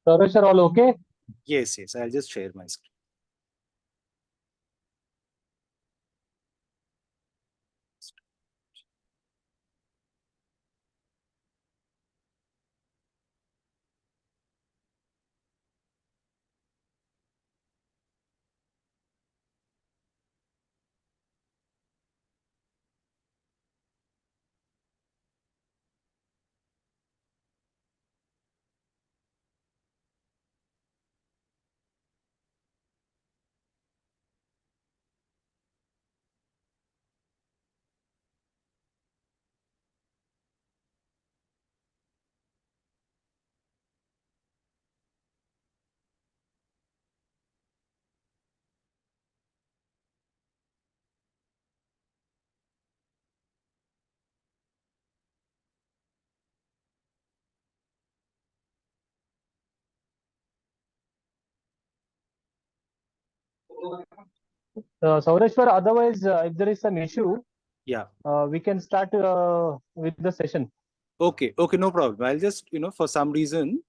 Sauraveswar, all okay? Yes, yes. I'll just share my screen. Sauraveswar, otherwise, if there is some issue, Yeah. we can start with the session. Okay. Okay. No problem. I'll just, for some reason,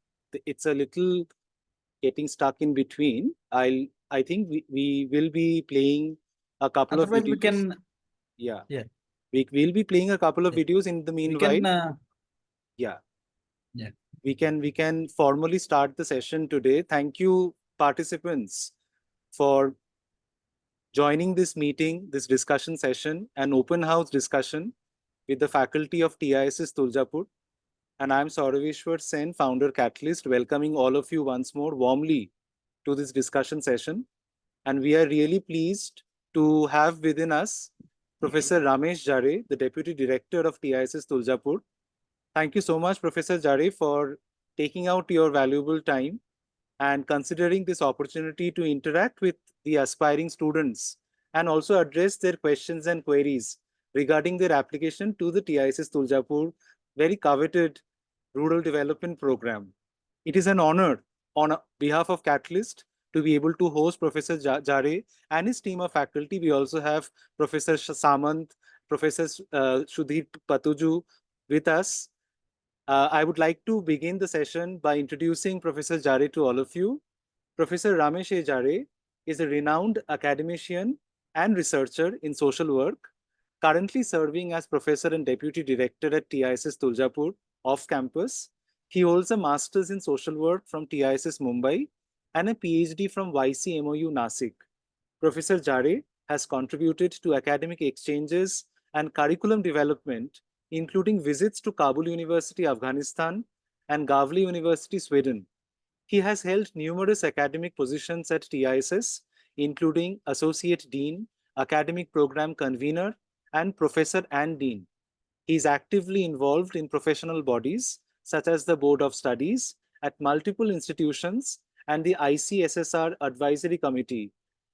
it's a little getting stuck in between. I think we will be playing a couple of Otherwise, videos. we can. Yeah. Yeah. We'll be playing a couple of Yeah. videos in the We meanwhile. can. Yeah. Yeah. We can formally start the session today. Thank you, participants, for joining this meeting, this discussion session, an open house discussion with the faculty of TISS Tuljapur. And I'm Sauraveswar Sen, founder Catalyst, welcoming all of you once more warmly to this discussion session. And we are really pleased to have within us Professor Ramesh Jare, the Deputy Director of TISS Tuljapur. Thank you so much, Professor Jare, for taking out your valuable time and considering this opportunity to interact with the aspiring students and also address their questions and queries regarding their application to the TISS Tuljapur very coveted rural development program. It is an honor on behalf of Catalyst to be able to host Professor Jare and his team of faculty. We also have Professor Samant, Professor Sudhir Patuju with us. I would like to begin the session by introducing Professor Jare to all of you. Professor Ramesh A. Jare is a renowned academician and researcher in social work, currently serving as Professor and Deputy Director at TISS Tuljapur off campus. He holds a Master's in Social Work from TISS Mumbai and a PhD from YCMOU Nasik. Professor Jare has contributed to academic exchanges and curriculum development, including visits to Kabul University, Afghanistan, and Gavli University, Sweden. He has held numerous academic positions at TISS, including Associate Dean, Academic Program Convener, and Professor and Dean. He is actively involved in professional bodies, such as the Board of Studies, at multiple institutions, and the ICSSR Advisory Committee.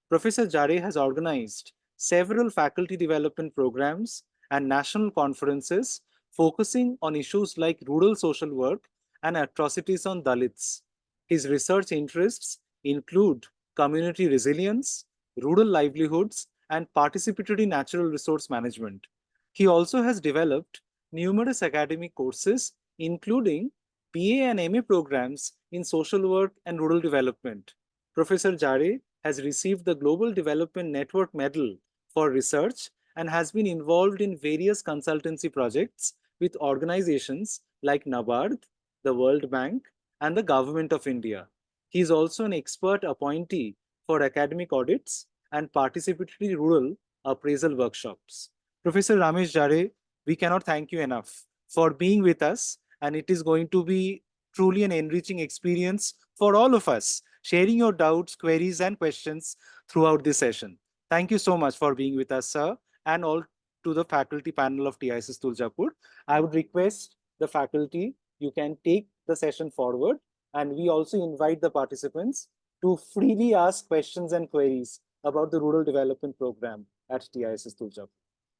Professor Jare has organized several faculty development programs and national conferences focusing on issues like rural social work and atrocities on Dalits. His research interests include community resilience, rural livelihoods, and participatory natural resource management. He also has developed numerous academic courses, including BA and MA programs in social work and rural development. Professor Jare has received the Global Development Network Medal for research and has been involved in various consultancy projects with organizations like NABARD, the World Bank, and the Government of India. He is also an expert appointee for academic audits and participatory rural appraisal workshops. Professor Ramesh Jare, we cannot thank you enough for being with us, and it is going to be truly an enriching experience for all of us, sharing your doubts, queries, and questions throughout this session. Thank you so much for being with us, sir, and all to the faculty panel of TISS Tuljapur. I would request the faculty, you can take the session forward, and we also invite the participants to freely ask questions and queries about the rural development program at TISS Tuljapur.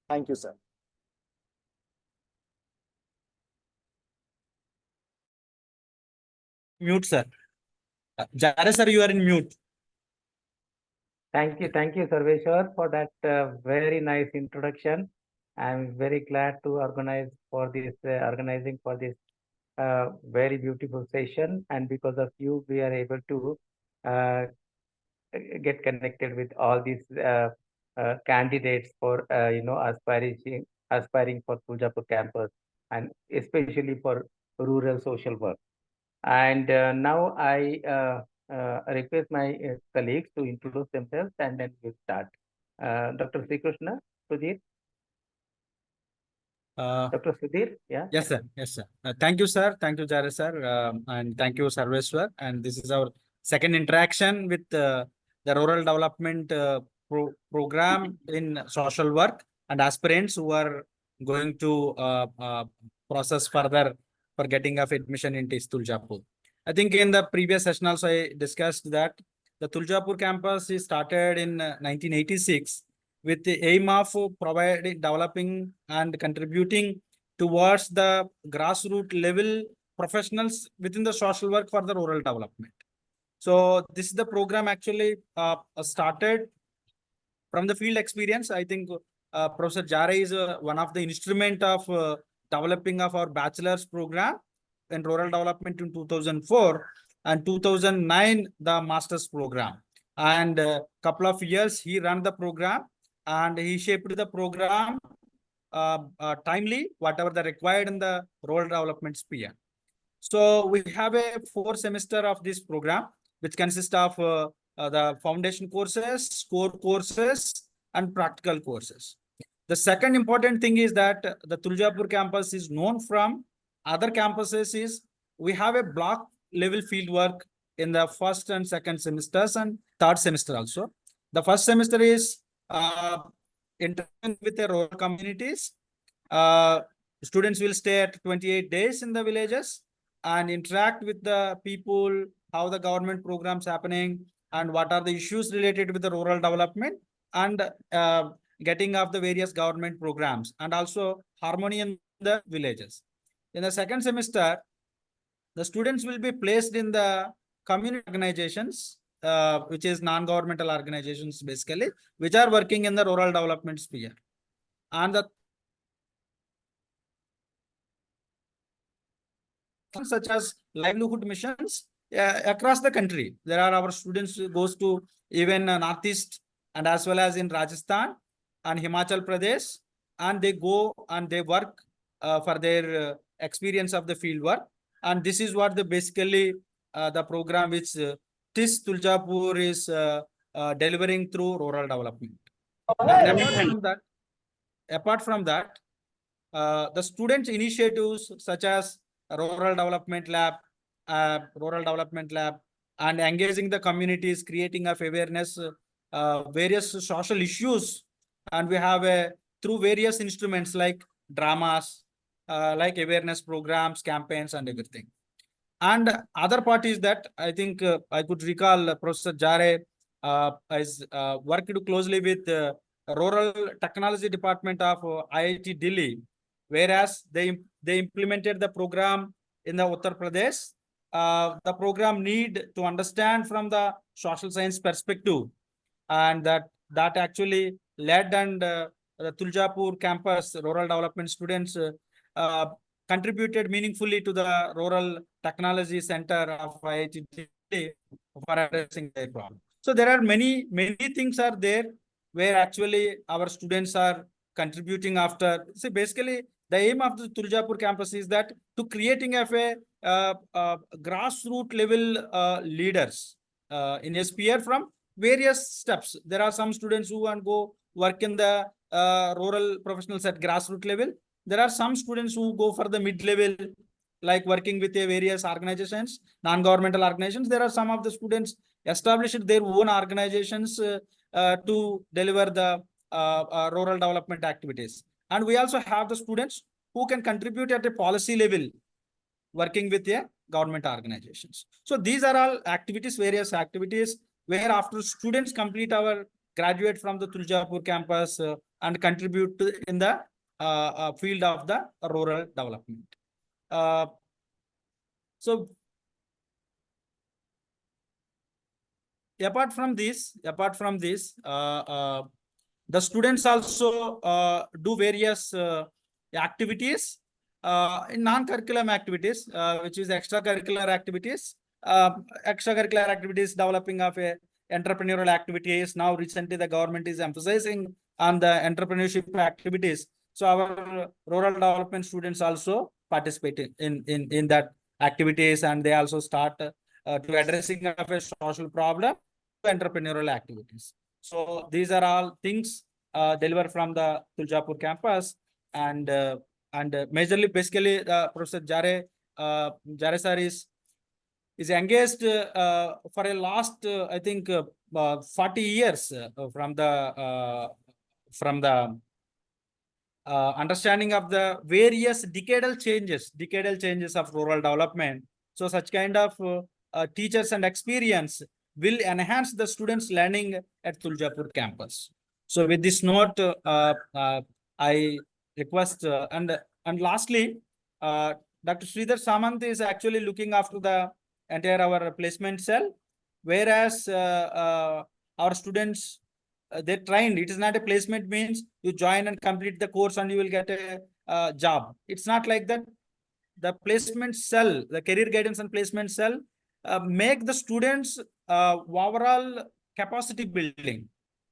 Thank you, sir. Mute, sir. Jare, sir, you are in mute. Thank you, Sarveshwar, for that very nice introduction. I'm very glad to organizing for this very beautiful session, and because of you, we are able to uh, get connected with all these candidates for aspiring for Tuljapur campus, and especially for rural social work. And now I request my colleagues to introduce themselves, and then we'll start. Dr. Sri Krishna, Sudhir, Dr. Sudhir, yeah. Yes, sir. Yes, sir. Thank you, sir. Thank you, Xavier, sir. And thank you, Sauraveswar. And this is our second interaction with the rural development program in social work and aspirants who are going to process further for getting of admission in TISS Tuljapur. I think in the previous session also I discussed that the Tuljapur campus is started in 1986 with the aim of providing, developing and contributing towards the grassroots level professionals within the social work for the rural development. So this is the program actually started from the field experience. I think Professor Jare is one of the instrument of developing of our bachelor's program in rural development in 2004 and 2009 the master's program. And couple of years he ran the program and he shaped the program timely, whatever the required in the rural development sphere. So we have a 4 semester of this program, which consists of the foundation courses, core courses, and practical courses. The second important thing is that the Tuljapur campus is known from other campuses is we have a block level field work in the first and second semesters and third semester also. The first semester is interacting with the rural communities. Students will stay at 28 days in the villages and interact with the people, how the government programs happening, and what are the issues related with the rural development and getting of the various government programs, and also harmony in the villages. In the second semester, the students will be placed in the community organizations, which is non-governmental organizations basically, which are working in the rural development sphere. And the such as livelihood missions across the country. There are our students who goes to even Northeast and as well as in Rajasthan and Himachal Pradesh, and they go and they work for their experience of the field work. And this is what the basically the program which TISS Tuljapur is delivering through rural development. And apart from that, the students' initiatives such as rural development lab, and engaging the communities, creating of awareness, various social issues, and we have through various instruments like dramas, like awareness programs, campaigns, and everything. And other part is that I think I could recall Professor Jare has worked closely with rural technology department of IIT Delhi, whereas they implemented the program in the Uttar Pradesh. The program need to understand from the social science perspective, and that actually led and the Tuljapur campus rural development students contributed meaningfully to the rural technology center of IIT Delhi for addressing their problem. So there are many things are there where actually our students are contributing after. See, basically the aim of the Tuljapur campus is that to creating of a grassroots level leaders in a sphere from various steps. There are some students who want to go work in the rural professionals at grassroots level. There are some students who go for the mid-level, like working with various organizations, non-governmental organizations. There are some of the students established their own organizations to deliver the rural development activities. And we also have the students who can contribute at a policy level, working with the government organizations. So these are all activities, various activities, where after students complete our graduate from the Tuljapur campus and contribute to in the field of the rural development. So apart from this, the students also do various activities in non-curriculum activities, which is extracurricular activities. Extracurricular activities, developing of a entrepreneurial activities. Now recently the government is emphasizing on the entrepreneurship activities. So our rural development students also participate in that activities, and they also start to addressing of a social problem to entrepreneurial activities. So these are all things delivered from the Tuljapur campus, and majorly basically Professor Jare sir is engaged for a last I think 40 years from the understanding of the various decadal changes of rural development. So such kind of teachers and experience will enhance the students' learning at Tuljapur campus. So with this note, I request and lastly, Dr. Sridhar Samant is actually looking after the entire our placement cell, whereas our students they're trained. It is not a placement means you join and complete the course and you will get a job. It's not like that. The placement cell, the career guidance and placement cell, make the students overall capacity building.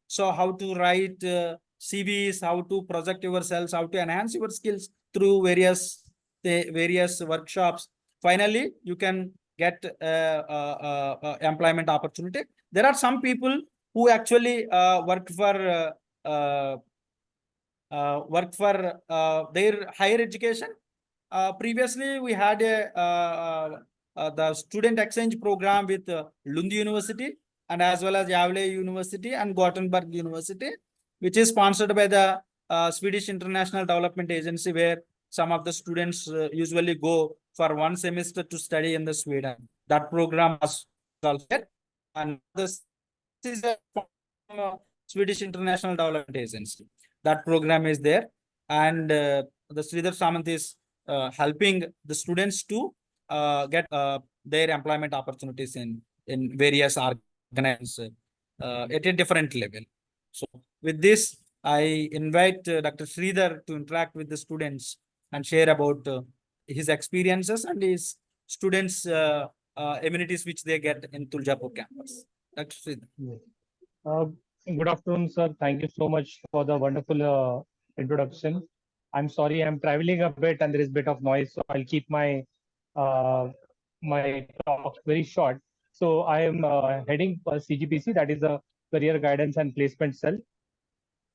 So how to write CVs, how to project yourselves, how to enhance your skills through various workshops. Finally, you can get employment opportunity. There are some people who actually work for their higher education. Previously, we had the student exchange program with Lund University and as well as Gävle University and Gothenburg University, which is sponsored by the Swedish International Development Agency, where some of the students usually go for one semester to study in the Sweden. That program was also there, and this is a Swedish International Development Agency. That program is there, and the Sridhar Samant is helping the students to get their employment opportunities in various organizations at a different level. So with this, I invite Dr. Sridhar to interact with the students and share about his experiences and his students' amenities which they get in Tuljapur campus. Dr. Sridhar. Yes. Good afternoon, sir. Thank you so much for the wonderful introduction. I'm sorry, I'm traveling a bit and there is a bit of noise, so I'll keep uh, my talk very short. So I am heading CGPC, that is a Career Guidance and Placement Cell.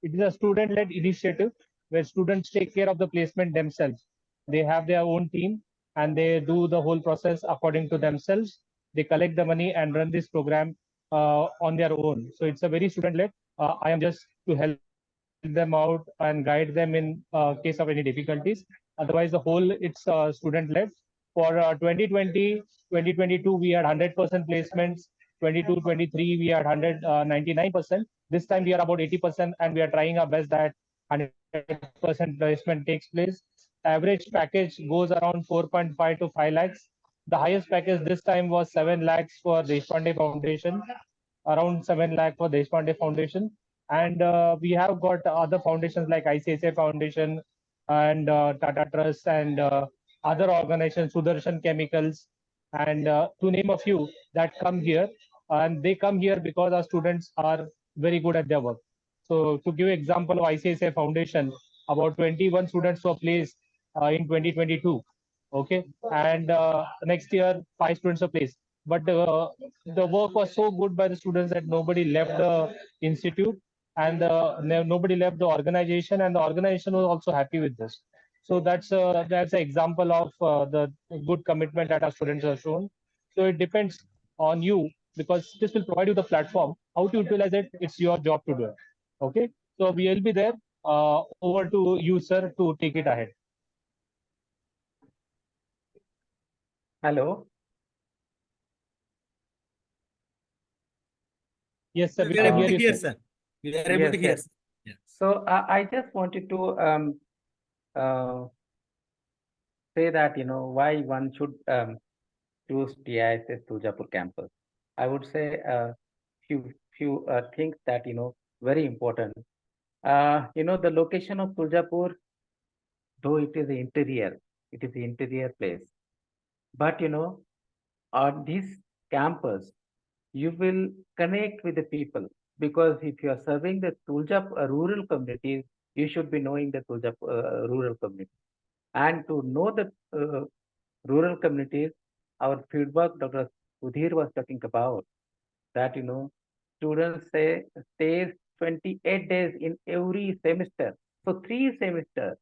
It is a student-led initiative where students take care of the placement themselves. They have their own team and they do the whole process according to themselves. They collect the money and run this program on their own. So it's a very student-led. I am just to help them out and guide them in case of any difficulties. Otherwise, the whole it's student-led. For 2020, 2022, we had 100% placements. 22, 23, we had 199%. This time we are about 80%, and we are trying our best that 100% placement takes place. Average package goes around 4.5 to 5 lakhs. The highest package this time was 7 lakhs for the Deshpande Foundation, around 7 lakh for the Deshpande Foundation. And we have got other foundations like ICICI Foundation and Tata Trust and other organizations, Sudarshan Chemicals, and to name a few that come here. And they come here because our students are very good at their work. So to give example of ICICI Foundation, about 21 students were placed in 2022. Okay, and next year 5 students were placed. But the work was so good by the students that nobody left the institute and nobody left the organization, and the organization was also happy with this. So that's an example of the good commitment that our students have shown. So it depends on you, because this will provide you the platform. How to utilize it, it's your job to do it. Okay, so we will be there. Over to you, sir, to take it ahead. Hello. Yes, sir. We We are can able hear to you, hear, sir. sir. We are able to hear. Yes. So I just wanted to uh, say that, why one should choose TISS Tuljapur campus. I would say few things that, very important. The location of Tuljapur, though it is interior, It is the interior place. But on this campus, you will connect with the people, because if you are serving the Tuljapur rural communities, you should be knowing the Tuljapur rural community. And to know the rural communities, our fieldwork, Dr. Sudhir was talking about that, students stays 28 days in every semester. So 3 semesters,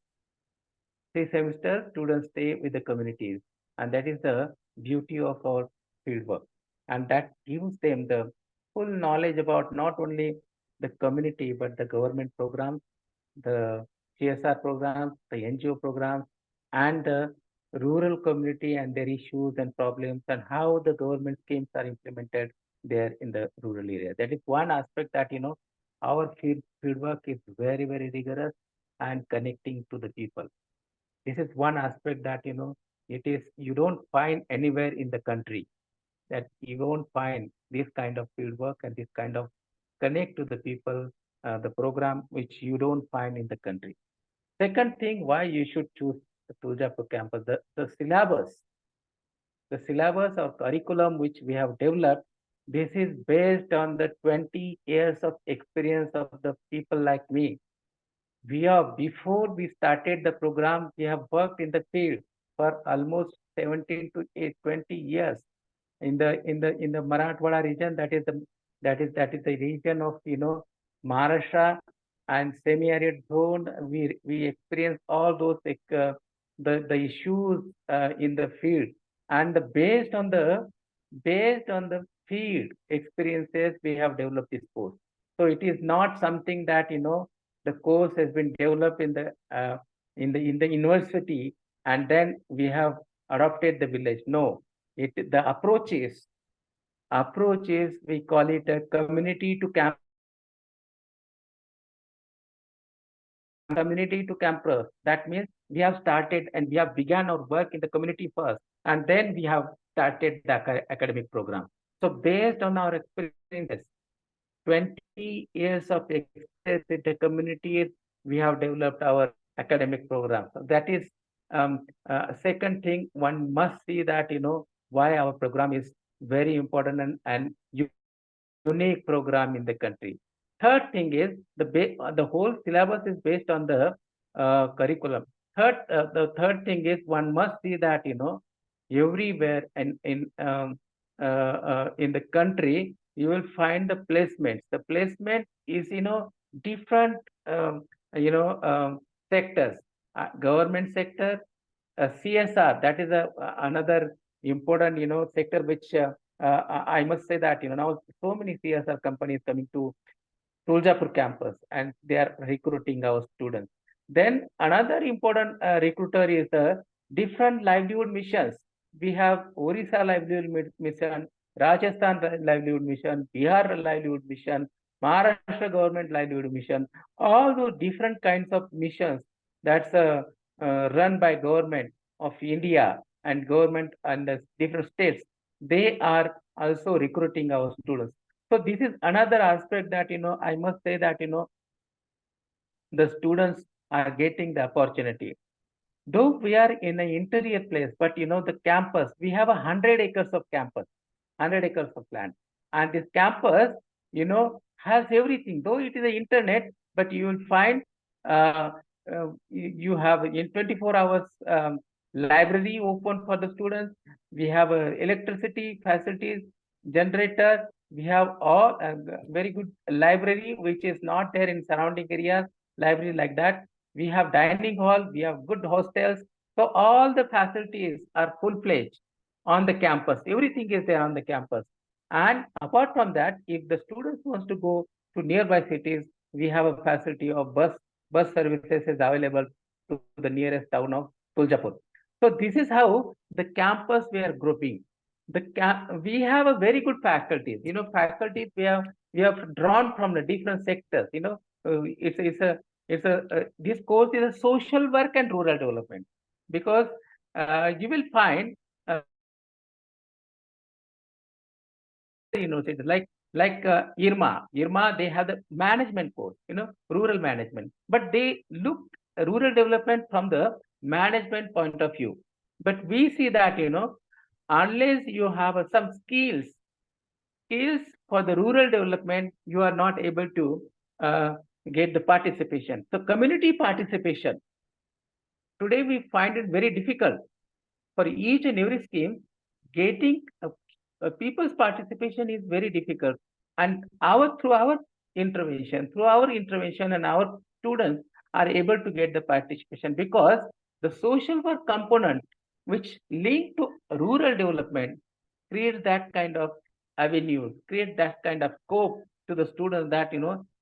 students stay with the communities. And that is the beauty of our fieldwork. And that gives them the full knowledge about not only the community, but the government programs, the CSR programs, the NGO programs, and the rural community and their issues and problems, and how the government schemes are implemented there in the rural area. That is one aspect that, our fieldwork is very, very rigorous and connecting to the people. This is one aspect that, you don't find anywhere in the country, that you won't find this kind of fieldwork and this kind of connect to the people, the program, which you don't find in the country. Second thing, why you should choose the Tuljapur campus, the syllabus or curriculum which we have developed, this is based on the 20 years of experience of the people like me. Before we started the program, we have worked in the field for almost 17 to 20 years in the Marathwada region. That is the region of Maharashtra and semi-arid zone. We experience all those the issues in the field, and based on the field experiences, we have developed this course. So it is not something that the course has been developed in the university and then we have adopted the village. No, the approach is we call it a community to campus. That means we have started and we have begun our work in the community first, and then we have started the academic program. So based on our experiences, 20 years of experience in the communities, we have developed our academic program. So that is second thing, one must see that why our program is very important and unique program in the country. Third thing is the whole syllabus is based on the curriculum. The third thing is one must see that everywhere and in the country you will find the placements. The placement is different sectors, government sector, CSR. That is another important sector which I must say that now so many CSR companies coming to Tuljapur campus and they are recruiting our students. Then another important recruiter is different livelihood missions. We have Orissa livelihood mission, Rajasthan livelihood mission, Bihar livelihood mission, Maharashtra government livelihood mission. All those different kinds of missions that's run by government of India and government and the different states. They are also recruiting our students. So this is another aspect that I must say that the students are getting the opportunity. Though we are in an interior place, but the campus, we have 100 acres of campus, 100 acres of land, and this campus has everything. Though it is the internet, but you will find you have in 24 hours library open for the students. We have electricity facilities, generator. We have all very good library, which is not there in surrounding areas. Library like that. We have dining hall. We have good hostels. So all the facilities are full-fledged on the campus. Everything is there on the campus. And apart from that, if the students wants to go to nearby cities, we have a facility of bus services is available to the nearest town of Tuljapur. So this is how the campus we are grouping. We have a very good faculties. Faculties we have drawn from the different sectors. This course is a social work and rural development, because you will find like IRMA, they have the management course, rural management, but they look rural development from the management point of view. But we see that, unless you have some skills for the rural development, you are not able to get the participation. So community participation, today we find it very difficult for each and every scheme. Getting people's participation is very difficult, and through our intervention and our students are able to get the participation, because the social work component which link to rural development creates that kind of avenue, create that kind of scope to the students, that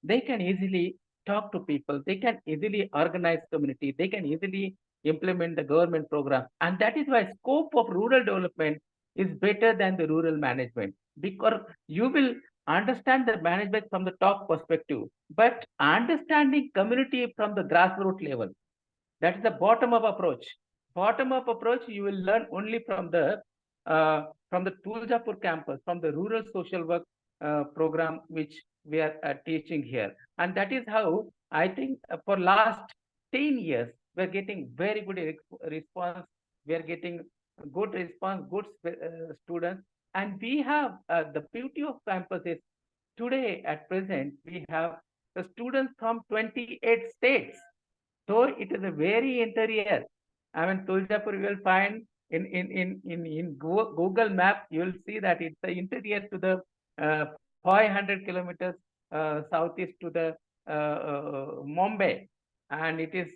they can easily talk to people, they can easily organize community, they can easily implement the government program. And that is why scope of rural development is better than the rural management, because you will understand the management from the top perspective, but understanding community from the grassroots level, that is the bottom up approach. Bottom up approach you will learn only from the Tuljapur campus, from the rural social work program which we are teaching here. And that is how I think for last 10 years we are getting very good response. We are getting good response, good students, and we have the beauty of campus is today at present we have the students from 28 states. So it is a very interior. I mean, Tuljapur you will find in Google Map, you will see that it's the interior to the 500 kilometers southeast to the Mumbai, and it is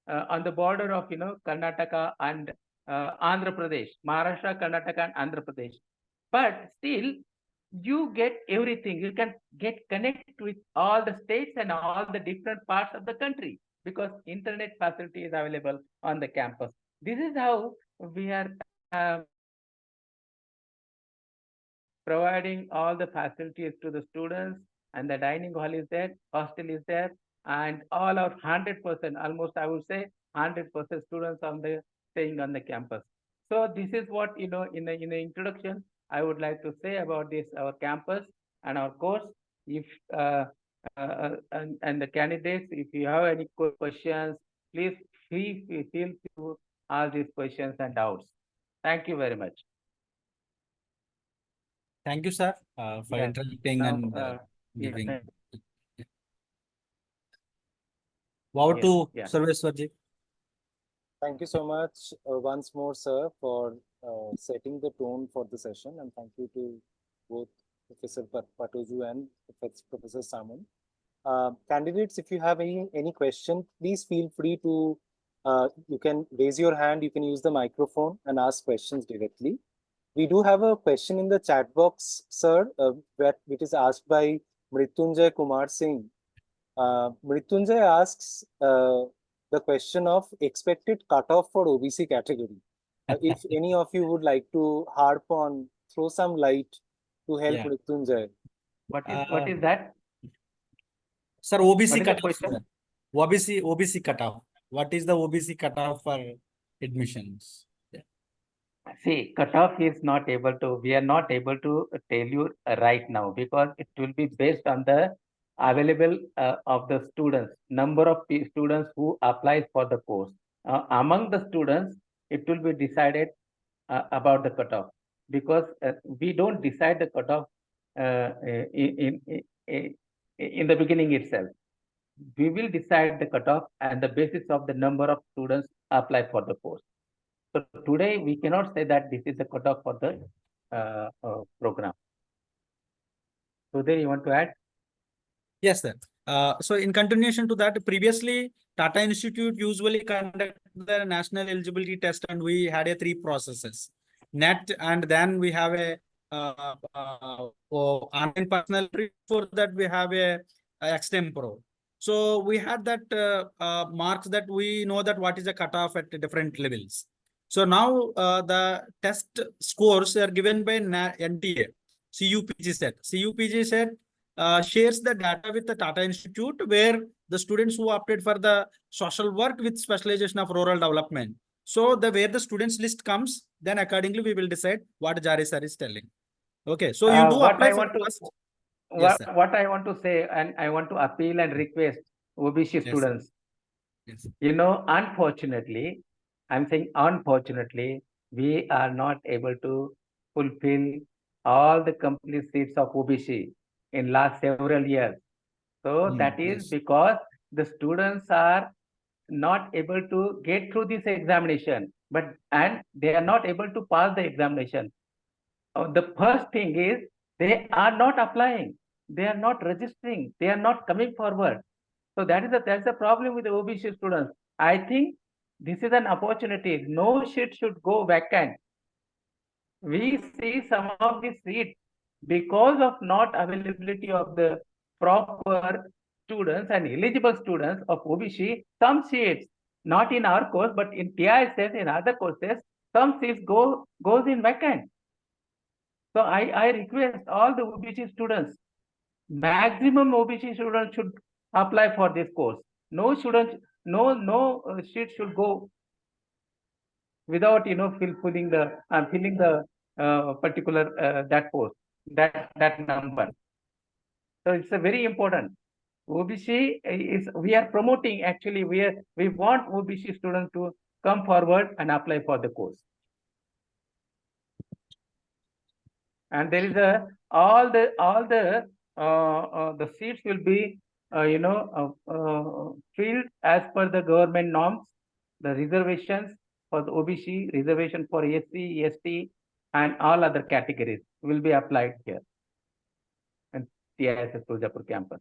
on the border of Karnataka and Andhra Pradesh, Maharashtra, Karnataka, and Andhra Pradesh. But still, you get everything. You can get connected with all the states and all the different parts of the country, because internet facility is available on the campus. This is how we are providing all the facilities to the students, and the dining hall is there, hostel is there, and all our 100%, almost I would say 100% students staying on the campus. So this is what, in the introduction, I would like to say about this, our campus and our course. If and the candidates, if you have any questions, please feel to ask these questions and doubts. Thank you very much. Thank you, sir, for interacting and giving. Yeah. Over to Sauraveswar ji. Thank you so much once more, sir, for setting the tone for the session, and thank you to both Professor Patoju and Professor Samant. Candidates, if you have any question, please feel free to, you can raise your hand, you can use the microphone and ask questions directly. We do have a question in the chat box, sir, which is asked by Mrityunjay Kumar Singh. Mrityunjay asks the question of expected cutoff for OBC category. If any of you would like to harp on, throw some light to help Mrityunjay. What is that? Sir, OBC cutoff. OBC cutoff. What is the OBC cutoff for admissions? See, cutoff is not able to, we are not able to tell you right now, because it will be based on the available of the students, number of students who applies for the course. Among the students, it will be decided about the cutoff, because we don't decide the cutoff in the beginning itself. We will decide the cutoff and the basis of the number of students apply for the course. So today we cannot say that this is the cutoff for the program. Sudhir, you want to add? Yes, sir. So in continuation to that, previously Tata Institute usually conduct the national eligibility test, and we had a 3 processes: NET, and then we have a online personal. For that we have a extempore. So we had that marks that we know that what is the cutoff at different levels. So now the test scores are given by NTA, CUPG set. CUPG set shares the data with the Tata Institute, where the students who opted for the social work with specialization of rural development. So where the students list comes, then accordingly we will decide what Jari sir is telling. Okay, so you do apply for first. What I want to say, and I want to appeal and request OBC students. Yes. Unfortunately, I'm saying unfortunately, we are not able to fulfill all the complete seats of OBC in last several years. So that is Yes. because the students are not able to get through this examination, and they are not able to pass the examination. The first thing is they are not applying, they are not registering, they are not coming forward. So that's the problem with the OBC students. I think this is an opportunity. No seat should go vacant. We see some of the seats because of not availability of the proper students and eligible students of OBC. Some seats, not in our course, but in TISS, in other courses, some seats goes in vacant. So I request all the OBC students, maximum OBC students should apply for this course. No student, no seat should go without filling the particular that post, that number. So it's a very important. OBC is, we are promoting, actually we want OBC students to come forward and apply for the course. And there is all the seats will be filled as per the government norms. The reservations for the OBC, reservation for SC, ST, and all other categories will be applied here in TISS Tuljapur campus.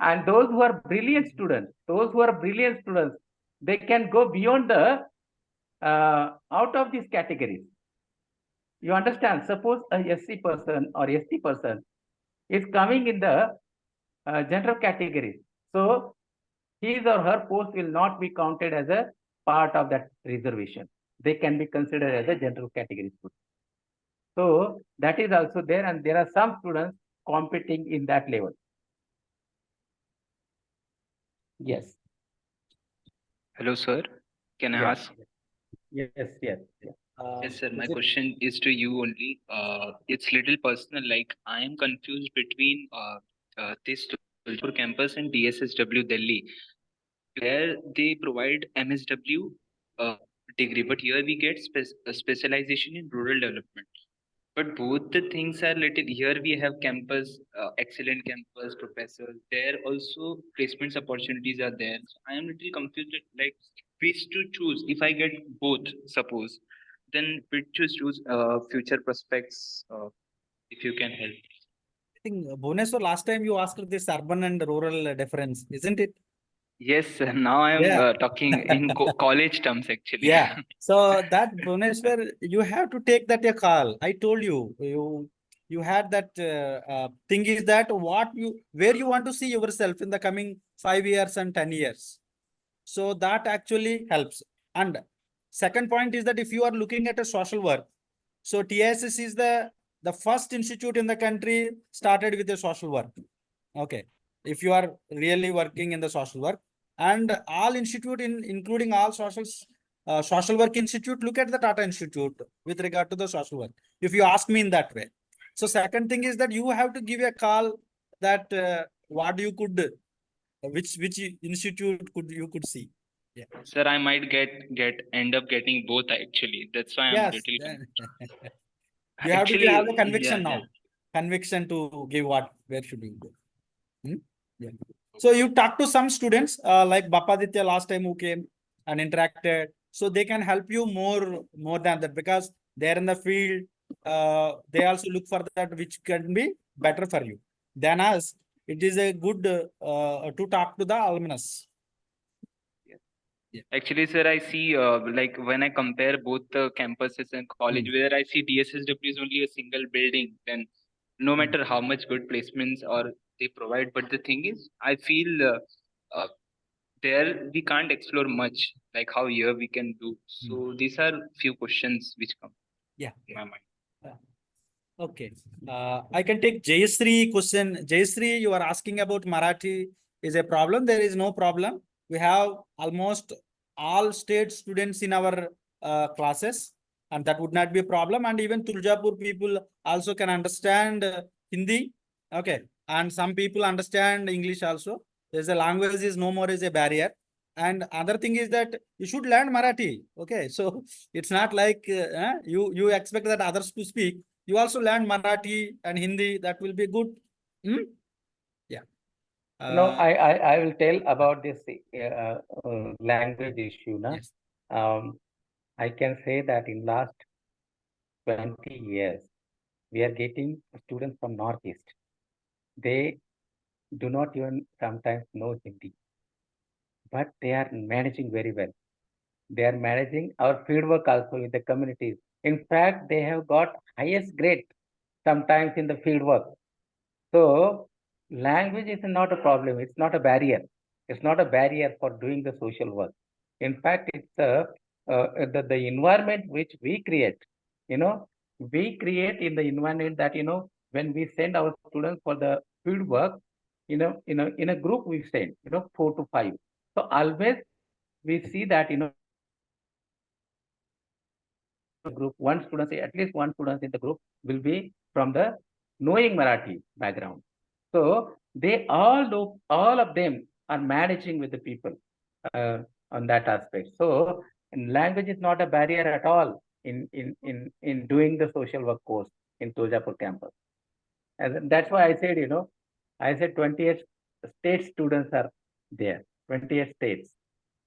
And those who are brilliant students, they can go beyond the out of these categories. You understand? Suppose a SC person or ST person is coming in the general category. So his or her post will not be counted as a part of that reservation. They can be considered as a general category student. So that is also there, and there are some students competing in that level. Yes. Hello, sir. Can I Yes. ask? Yes. Yes, sir. My Is it- question is to you only. It's little personal. Like I am confused between this Tuljapur campus and DSSW Delhi, where they provide MSW degree, but here we get a specialization in rural development. But both the things are little. Here we have campus, excellent campus, professors. There also placements opportunities are there. So I am little confused. Like which to choose. If I get both, suppose, then which to choose? Future prospects. If you can help. I think Bhubaneswar, last time you asked this urban and rural difference, isn't it? Yes, sir. Now I am Yeah. talking in college terms actually. Yeah. So that Bhubaneswar, you have to take that a call. I told you, you had that thing is that where you want to see yourself in the coming 5 years and 10 years. So that actually helps. And second point is that if you are looking at a social work, so TISS is the first institute in the country started with the social work. Okay. If you are really working in the social work, and all institute including all social work institute, look at the Tata Institute with regard to the social work. If you ask me in that way. So second thing is that you have to give a call that what you could, which institute you could see. Yeah. Sir, I might end up getting both actually. That's why I'm Yes. little confused. You have to Actually, have the conviction yeah, now. Conviction to give where should you go. Yeah. So you talk to some students like Bapaditya last time who came and interacted. So they can help you more than that because they're in the field. They also look for that which can be better for you than us. It is a good to talk to the alumnus. Actually, sir, I see like when I compare both the campuses and college, where I see DSSW is only a single building, then no matter how much good placements or they provide, but the thing is, I feel there we can't explore much like how here we can do. So these are few questions which come Yeah. in my mind. Okay. I can take Jayasri question. Jayasri, you are asking about Marathi is a problem. There is no problem. We have almost all state students in our classes, and that would not be a problem. And even Tuljapur people also can understand Hindi. Okay. And some people understand English also. There's a language is no more is a barrier. And other thing is that you should learn Marathi. Okay, so it's not like you expect that others to speak. You also learn Marathi and Hindi. That will be good. Hmm? Yeah. I will tell about this language issue. Na? Yes. I can say that in last 20 years, we are getting students from Northeast. They do not even sometimes know Hindi, but they are managing very well. They are managing our fieldwork also in the communities. In fact, they have got highest grade sometimes in the fieldwork. So language is not a problem. It's not a barrier. It's not a barrier for doing the social work. In fact, it's the environment which we create. You know, we create in the environment that, when we send our students for the field work, in a group we send, 4 to 5. So always we see that, group, one student, at least one student in the group will be from the knowing Marathi background. So they all do, all of them are managing with the people on that aspect. So language is not a barrier at all in doing the social work course in Tuljapur campus. And that's why I said, I said 28 state students are there, 28 states.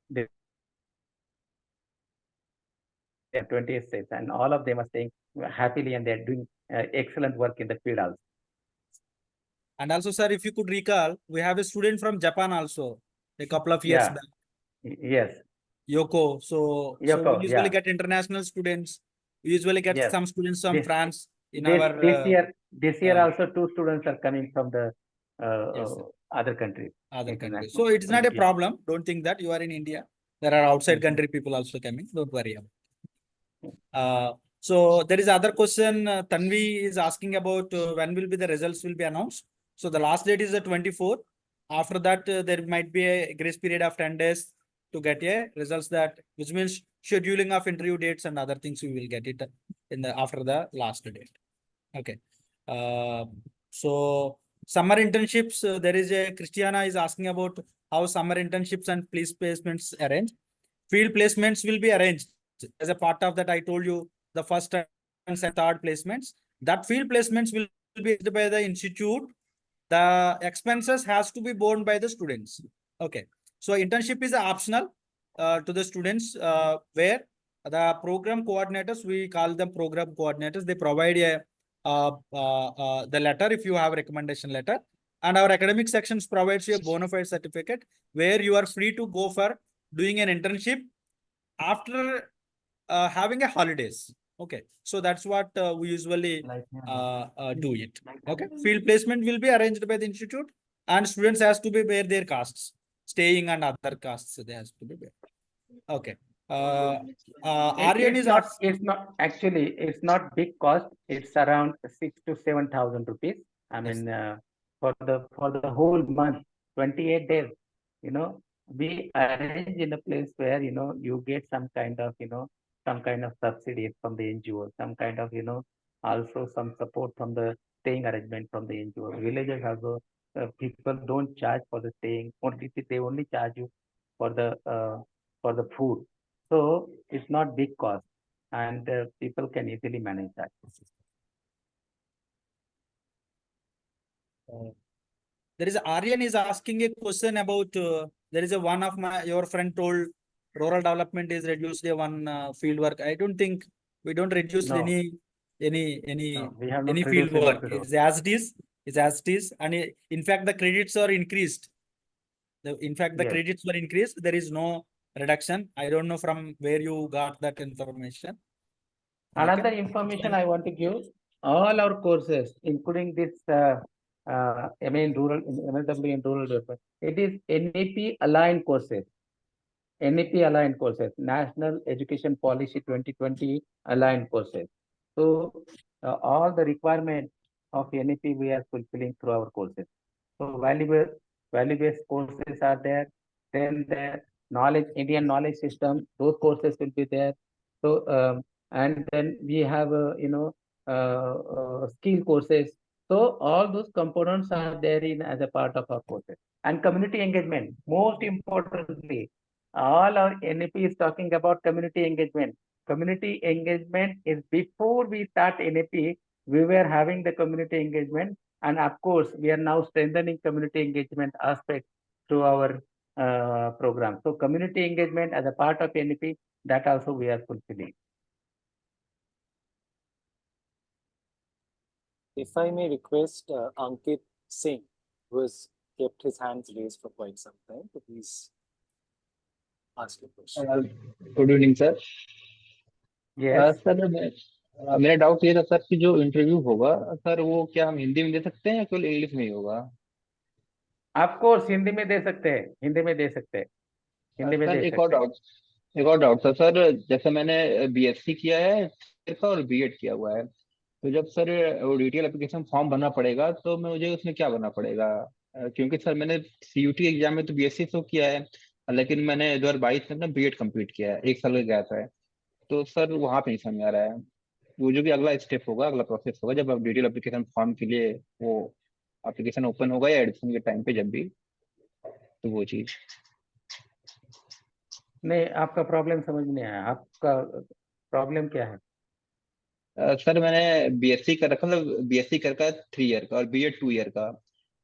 They have 28 states, and all of them are staying happily, and they're doing excellent work in the field also. And also, sir, if you could recall, we have a student from Japan also a couple of years Yeah. back, Yes. Yoko. So we Yoko, usually yeah. get international students. We usually get Yes. some students from This- France in This our. this year uh, also 2 students are coming from the Yes, sir. other countries. Other countries. international So it's not a Yeah. problem. Don't think that you are in India. There are outside Mhm. country people also coming. Don't worry about it. So there is other question. Tanvi is asking about when will be the results will be announced. So the last date is the 24th. After that, there might be a grace period of 10 days to get a results, that which means scheduling of interview dates and other things. We will get it in the after the last date. Okay. So summer internships, there is a Christiana is asking about how summer internships and police placements arranged. Field placements will be arranged as a part of that. I told you the first and third placements. That field placements will be arranged by the institute. The expenses has to be borne by the students. Okay. So internship is optional to the students, where the program coordinators, we call them program coordinators. They provide a the letter if you have recommendation letter, and our academic sections provides you a bona fide certificate where you are free to go for doing an internship after having a holidays. Okay, so that's what we usually do it. Okay, field placement will be arranged by the institute, and students has to be bear their costs, staying and other costs they has to be bear. Okay. Aryan is It's not actually. It's not big cost. It's around 6 to 7,000 rupees. I mean, for the whole month, 28 days. We arrange in a place where you get some kind of subsidies from the NGO, some kind of also some support from the staying arrangement from the NGO. Villages also, people don't charge for the staying. Only they only charge you for the food. So it's not big cost, and people can easily manage that. There is Aryan is asking a question about there is a one of your friend told rural development is reduced a one field work. I don't think we don't reduce No. any No, we have not any field reduced work. any field It's as it is. It's as it is, and in fact the credits are increased. In fact the Yes. credits were increased. There is no reduction. I don't know from where you got that information. Another Okay. information I want to give, all our courses, including this MA in rural, MLW in rural development, it is NEP aligned courses. NEP aligned courses, National Education Policy 2020 aligned courses. So all the requirements of NEP we are fulfilling through our courses. So value-based courses are there. Then the Indian knowledge system, those courses will be there. So and then we have skill courses. So all those components are there in as a part of our courses. And community engagement, most importantly, All our NEP is talking about community engagement. Community engagement is before we start NEP, we were having the community engagement, and of course, we are now strengthening community engagement aspect through our program. So, community engagement as a part of NEP, that also we are fulfilling. If I may request Ankit Singh, who has kept his hands raised for quite some time, to please ask your question. Good evening sir. Yes. Sir मेरा doubt ये था sir कि जो interview होगा sir वो क्या हम हिंदी में दे सकते हैं या केवल इंग्लिश में ही होगा? ऑफ कोर्स हिंदी में दे सकते हैं, हिंदी में दे सकते हैं, हिंदी में सर दे एक और सकते हैं। डाउट था सर, जैसे मैंने बीएससी किया है और बीएड किया हुआ है, तो जब सर वो डिटेल एप्लीकेशन फॉर्म भरना पड़ेगा तो मुझे उसमें क्या भरना पड़ेगा? क्योंकि सर मैंने सीयूटी एग्जाम में तो बीएससी तो किया है, लेकिन मैंने 2022 में अपना बीएड कंप्लीट किया है, 1 साल का गया था। तो सर वहाँ पे नहीं समझ आ रहा है, वो जो भी अगला स्टेप होगा, अगला प्रोसेस होगा जब आप डिटेल एप्लीकेशन फॉर्म के लिए वो एप्लीकेशन ओपन होगा या एडमिशन के टाइम पे जब भी, तो वो चीज। नहीं, आपका प्रॉब्लम समझ नहीं आया, आपका प्रॉब्लम क्या है? सर मैंने बीएससी कर रखा, मतलब बीएससी कर का 3 ईयर का और बीएड 2 ईयर का,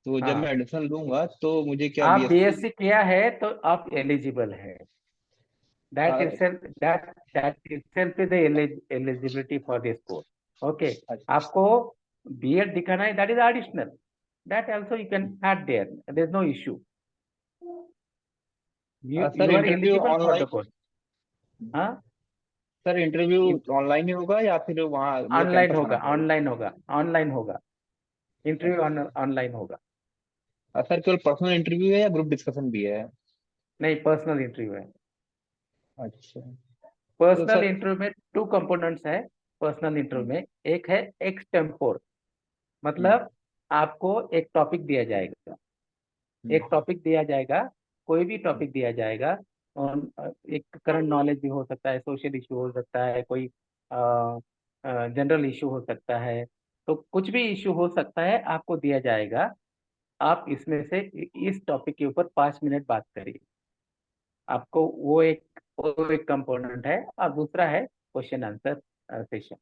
तो जब मैं हाँ, एडमिशन लूंगा तो मुझे क्या आप बीएससी? बीएससी किया है तो आप एलिजिबल है। That itself, that itself is the eligibility for this course. Okay. आपको बीएड दिखाना है, that is additional. That also you can add there. There is no issue. You sir are interview eligible for the online, course. हाँ, sir interview online ही होगा या फिर वहाँ मतलब online campus होगा, आना पड़ेगा? ऑनलाइन होगा, ऑनलाइन होगा, इंटरव्यू ऑनलाइन होगा। सर केवल पर्सनल इंटरव्यू है या ग्रुप डिस्कशन भी है? नहीं, पर्सनल इंटरव्यू है। अच्छा, तो पर्सनल सर इंटरव्यू में 2 कंपोनेंट्स है। पर्सनल इंटरव्यू में एक है एक्सटेम्पोर, मतलब आपको एक टॉपिक दिया जाएगा, एक टॉपिक दिया जाएगा, कोई भी टॉपिक दिया जाएगा, और एक करंट नॉलेज भी हो सकता है, सोशल इशू हो सकता है, कोई जनरल इशू हो सकता है, तो कुछ भी इशू हो सकता है, आपको दिया जाएगा। आप इसमें से इस टॉपिक के ऊपर 5 मिनट बात करिए। आपको वो एक कंपोनेंट है, और दूसरा है क्वेश्चन आंसर सेशन,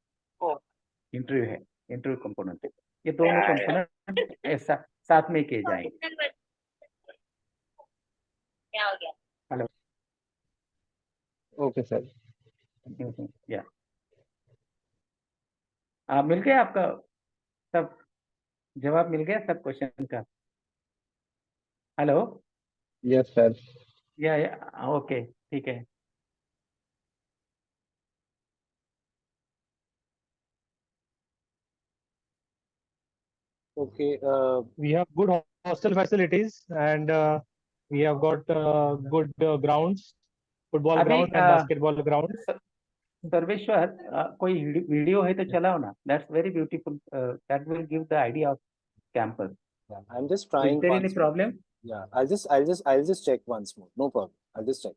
इंटरव्यू है, इंटरव्यू कंपोनेंट है। ये दोनों कंपोनेंट ऐसा साथ में किए जाएंगे। Hello, okay sir. या आप मिल गया, आपका सब जवाब मिल गया सब क्वेश्चन का? Hello, yes sir. या ओके, ठीक है। Okay. We have good hostel facilities, and we have got good grounds, football अभी ground and basketball ground. Sarveshwar, कोई वीडियो है तो चलाओ ना, that's very beautiful, that will give the idea of campus. Yeah, I'm just is trying there any once more. Problem? Yeah, I'll just check once more. No problem. I'll just check.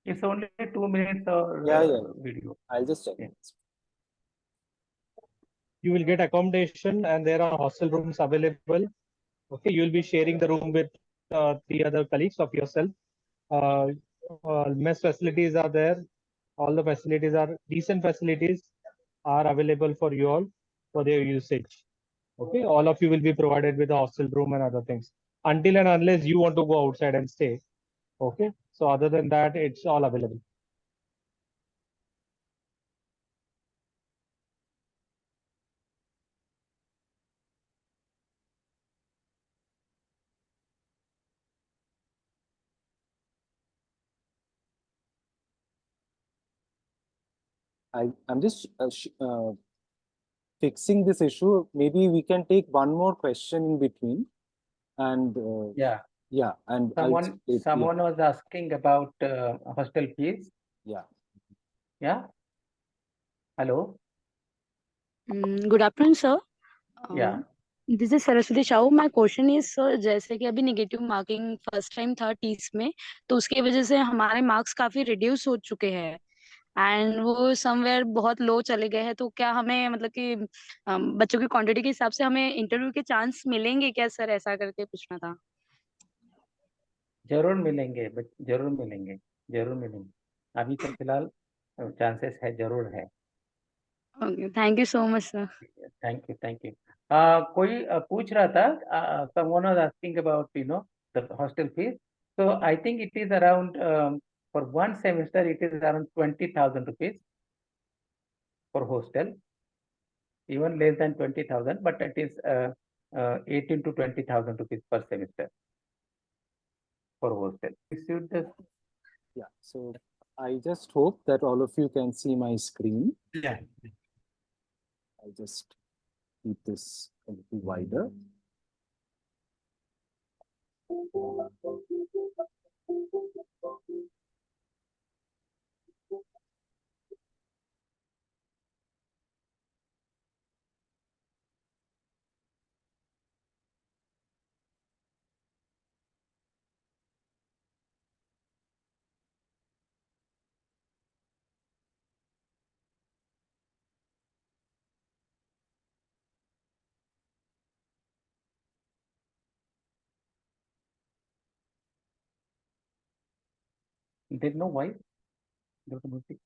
It's only 2 minutes or Yeah. video. I'll just check. Yeah. You will get accommodation, and there are hostel rooms available. Okay, you will be sharing the room with 3 other colleagues of yourself. Mess facilities are there. All the facilities are decent facilities are available for you all for their usage. Okay, all of you will be provided with a hostel room and other things until and unless you want to go outside and stay. Okay, so other than that, it's all available. I'm just fixing this issue. Maybe we can take one more question in between, and Yeah, and someone was asking about hostel fees. Yeah. Hello. Good afternoon, sir. Yeah. This is Saraswati Shaw. My question is, sir, जैसे कि अभी negative marking first time था टीस में, तो उसकी वजह से हमारे मार्क्स काफी रिड्यूस हो चुके हैं, एंड वो समवेयर बहुत लो चले गए हैं। तो क्या हमें मतलब कि बच्चों की क्वांटिटी के हिसाब से हमें इंटरव्यू के चांस मिलेंगे क्या सर? ऐसा करके पूछना था। जरूर मिलेंगे, जरूर मिलेंगे। जरूर मिलेंगे, अभी तो फिलहाल चांसेस है, जरूर है। Okay, thank you so much sir. Thank you, thank you. कोई पूछ रहा था, someone was asking about the hostel fees. So I think it is around for one semester it is around 20,000 rupees for hostel, even less than 20,000, but it is 18 to 20,000 rupees per semester for hostel. Should the Yeah, so I just hope that all of you can see my screen. yeah. I'll just keep this a little wider. There's no voice, Dr. Murthy.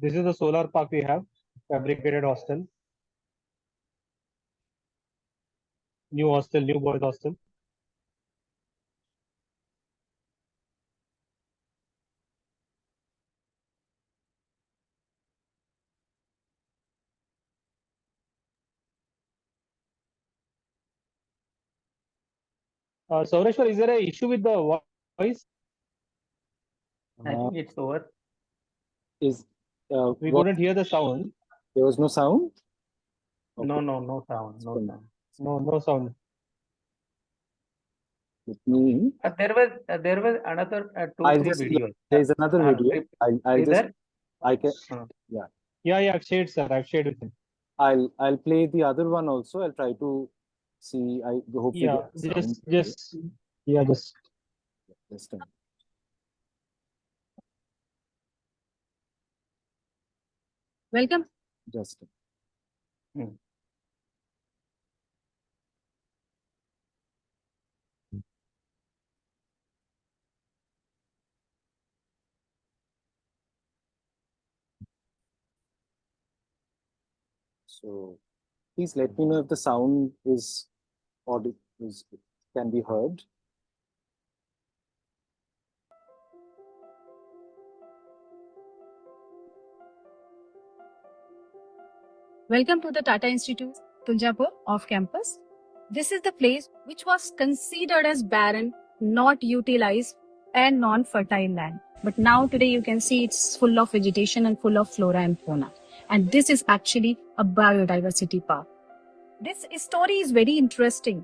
This is the solar park we have, fabricated hostel. New hostel, new boys hostel. Sauraveswar, is there an issue with the voice? I think it's over. Is We what, couldn't hear the sound. there was no sound? No, Okay. no sound, no sound. No sound. With me, There was another I'll three just, videos. there's another video. Clip. I'll Is just, there? I can, Yeah, I've shared, sir. I've shared with him. I'll play the other one also. I'll try to see. I hopefully Yeah, get the sound. just. Just a minute. Welcome. Just a minute. So please let me know if the sound is audible, can be heard. Welcome to the Tata Institute, Tuljapur, off campus. This is the place which was considered as barren, not utilized, and non-fertile land. But now today you can see it's full of vegetation and full of flora and fauna. And this is actually a biodiversity park. This story is very interesting.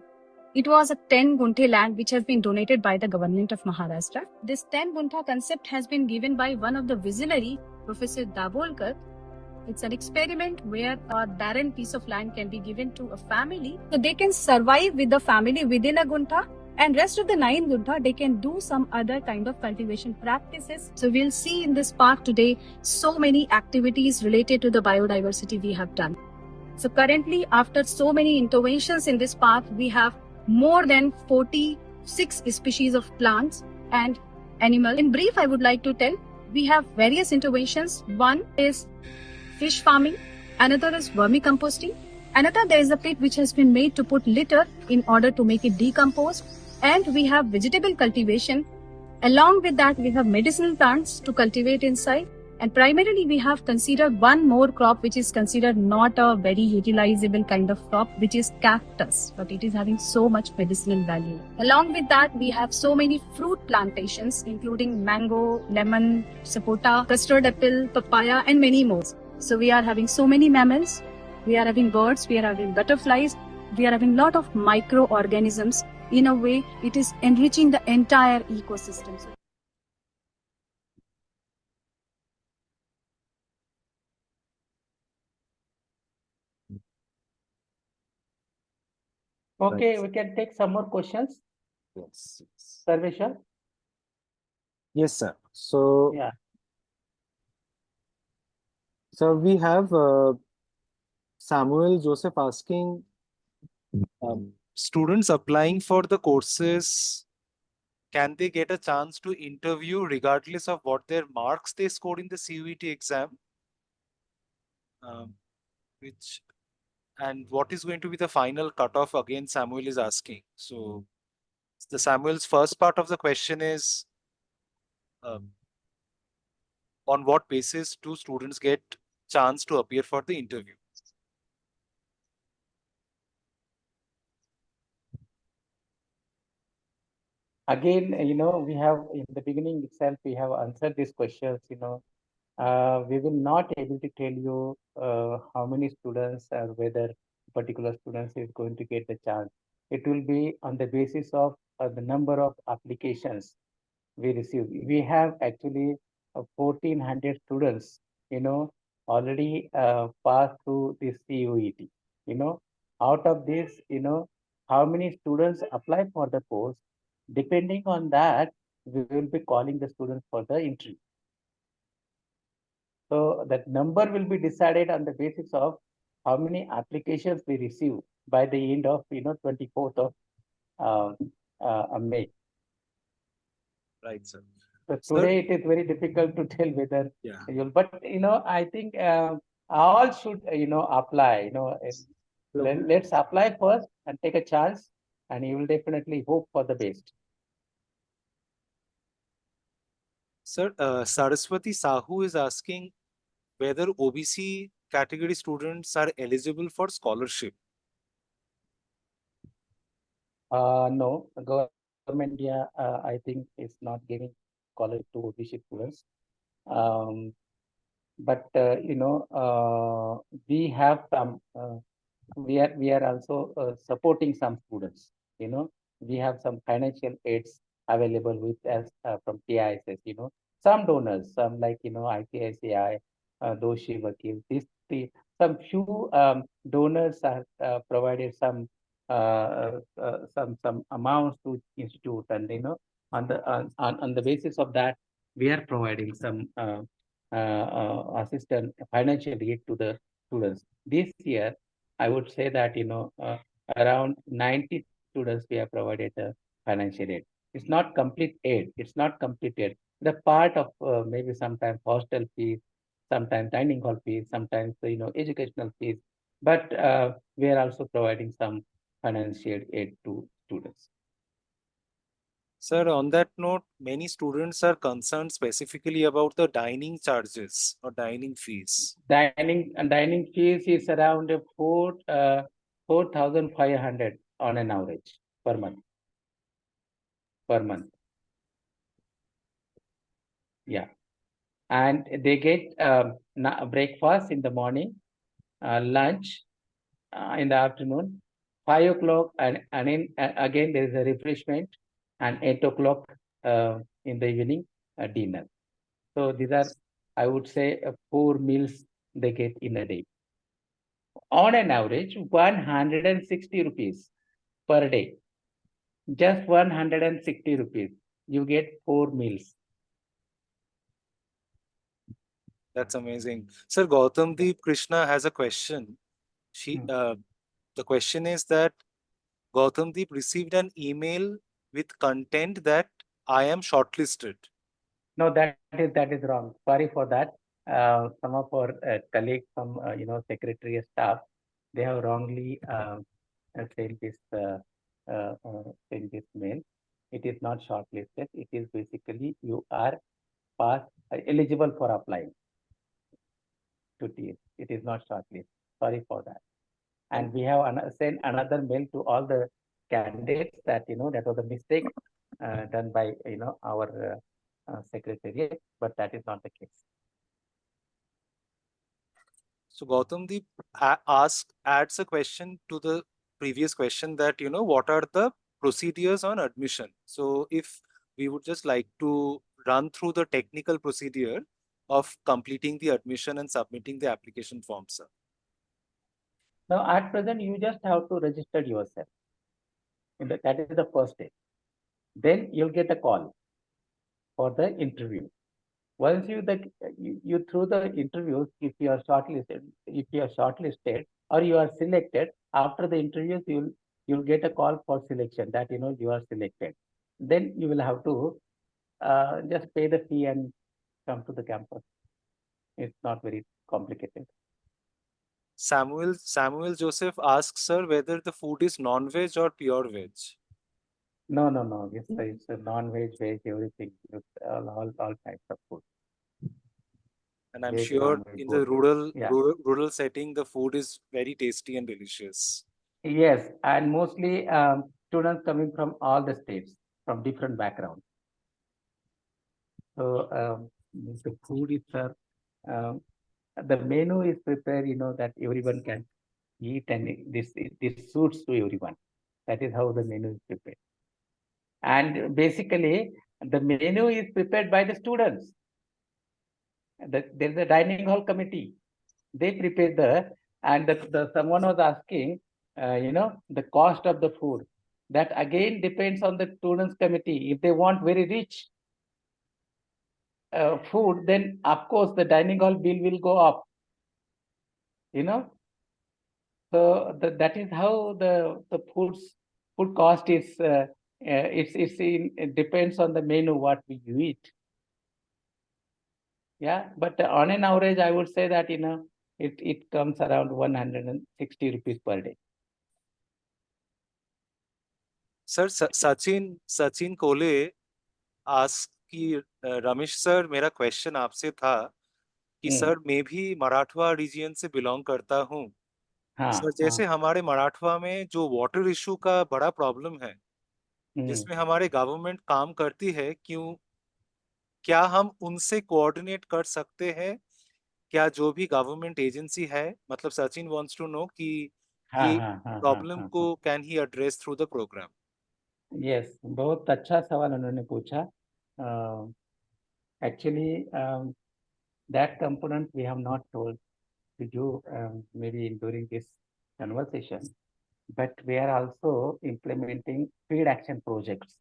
It was a 10 gunte land which has been donated by the government of Maharashtra. This 10 gunta concept has been given by one of the visionary, Professor Dabolkar. It's an experiment where a barren piece of land can be given to a family. So they can survive with the family within a gunta, and rest of the 9 gunta, they can do some other kind of cultivation practices. So we'll see in this park today so many activities related to the biodiversity we have done. So currently, after so many interventions in this park, we have more than 46 species of plants and animals. In brief, I would like to tell, we have various interventions. One is fish farming, another is vermicomposting, another there is a pit which has been made to put litter in order to make it decompose, and we have vegetable cultivation. Along with that, we have medicinal plants to cultivate inside. And primarily, we have considered one more crop which is considered not a very utilizable kind of crop, which is cactus, but it is having so much medicinal value. Along with that, we have so many fruit plantations, including mango, lemon, sapota, custard apple, papaya, and many more. So we are having so many mammals, we are having birds, we are having butterflies, we are having lot of microorganisms. In a way, it is enriching the entire ecosystem. Okay, we can take some more questions. Yes. Sarveshwar? Yes, sir. So, Yeah. so we have Samuel Joseph asking, students applying for the courses, can they get a chance to interview regardless of what their marks they scored in the CUET exam? Which and what is going to be the final cutoff? Again, Samuel is asking. So, the Samuel's first part of the question is, on what basis do students get chance to appear for the interview? Again, we have in the beginning itself, we have answered these questions, we will not able to tell you how many students or whether particular students is going to get the chance. It will be on the basis of the number of applications we received. We have actually 1,400 students, already passed through this CUET. Out of this, how many students apply for the course. Depending on that, we will be calling the students for the interview. So that number will be decided on the basis of how many applications we receive by the end of 24th of May. Right, sir. So today it is very difficult to tell whether you'll, but I think all should apply. Let's apply first and take a chance, and you will definitely hope for the best. Sir, Saraswati Sahu is asking whether OBC category students are eligible for scholarship. No, government India, I think is not giving scholarship to OBC students. But we have some. We are also supporting some students. We have some financial aids available with us from TISS. Some donors, some like ICICI, Doshi Vakil. Some few donors have provided some amounts to institute, and on the basis of that, we are providing some assistance, financial aid to the students. This year, I would say that around 90 students we have provided financial aid. It's not complete aid. It's not complete aid. The part of maybe sometimes hostel fees, sometimes dining hall fees, sometimes educational fees. But we are also providing some financial aid to students. Sir, on that note, many students are concerned specifically about the dining charges or dining fees. Dining fees is around 4,500 on an average per month. Yeah, and they get breakfast in the morning, lunch in the afternoon, 5 o'clock, and again there is a refreshment, and 8 o'clock in the evening dinner. So these are, I would say, 4 meals they get in a day. On an average, 160 rupees per day. Just 160 rupees. You get 4 meals. That's amazing. Sir, Gautam Deep Krishna has a question. The question is that Gautam Deep received an email with content that I am shortlisted. No, that is wrong. Sorry for that. Some of our colleagues from secretariat staff, they have wrongly sent this mail. It is not shortlisted. It is basically you are eligible for applying. to TISS. It is not shortlist. Sorry for that. And we have sent another mail to all the candidates that, that was a mistake done by, our secretariat, but that is not the case. So Gautamdeep adds a question to the previous question that, what are the procedures on admission? So if we would just like to run through the technical procedure of completing the admission and submitting the application form, sir. Now, at present, you just have to register yourself. That is the first step. Then you'll get a call for the interview. Once you through the interviews, if you are shortlisted or you are selected, after the interviews, you'll get a call for selection that you are selected. Then you will have to just pay the fee and come to the campus. It's not very complicated. Samuel Joseph asks, sir, whether the food is non-veg or pure veg. No. It's a non-veg, veg, everything. It's all types of food. And I'm Veg, sure non-veg, in both. the rural, Yeah. rural setting, the food is very tasty and delicious. Yes, and mostly students coming from all the states, from different backgrounds. So the food is the menu is prepared, that everyone can eat, and this suits to everyone. That is how the menu is prepared. And basically, the menu is prepared by the students. There's a dining hall committee. They prepare and someone was asking, the cost of the food. That again depends on the students committee. If they want very rich food, then of course the dining hall bill will go up. So that is how the food cost is. It depends on the menu what we eat. Yeah, but on an average, I would say that it comes around 160 rupees per day. Sir, Sachin Kole asks कि Ramesh sir, मेरा question आपसे था कि sir मैं भी मराठवा reason से belong करता हूँ। सर जैसे हमारे मराठवा में जो वाटर इशू का बड़ा प्रॉब्लम है, जिसमें हमारे गवर्नमेंट काम करती है, क्या हम उनसे कोऑर्डिनेट कर सकते हैं? क्या जो भी गवर्नमेंट एजेंसी है, मतलब सचिन वांट्स टू नो कि ये प्रॉब्लम को can he address through the programme? Yes, बहुत अच्छा सवाल उन्होंने पूछा. Actually, that component we have not told to you maybe during this conversation, but we are also implementing field action projects.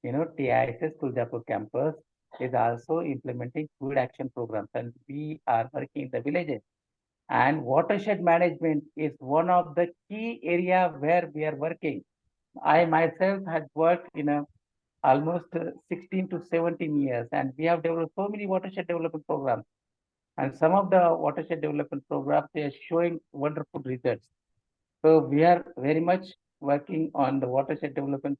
TISS Tuljapur campus is also implementing field action programs, and we are working in the villages. And watershed management is one of the key area where we are working. I myself had worked in almost 16 to 17 years, and we have developed so many watershed development programs. And some of the watershed development programs, they are showing wonderful results. So we are very much working on the watershed development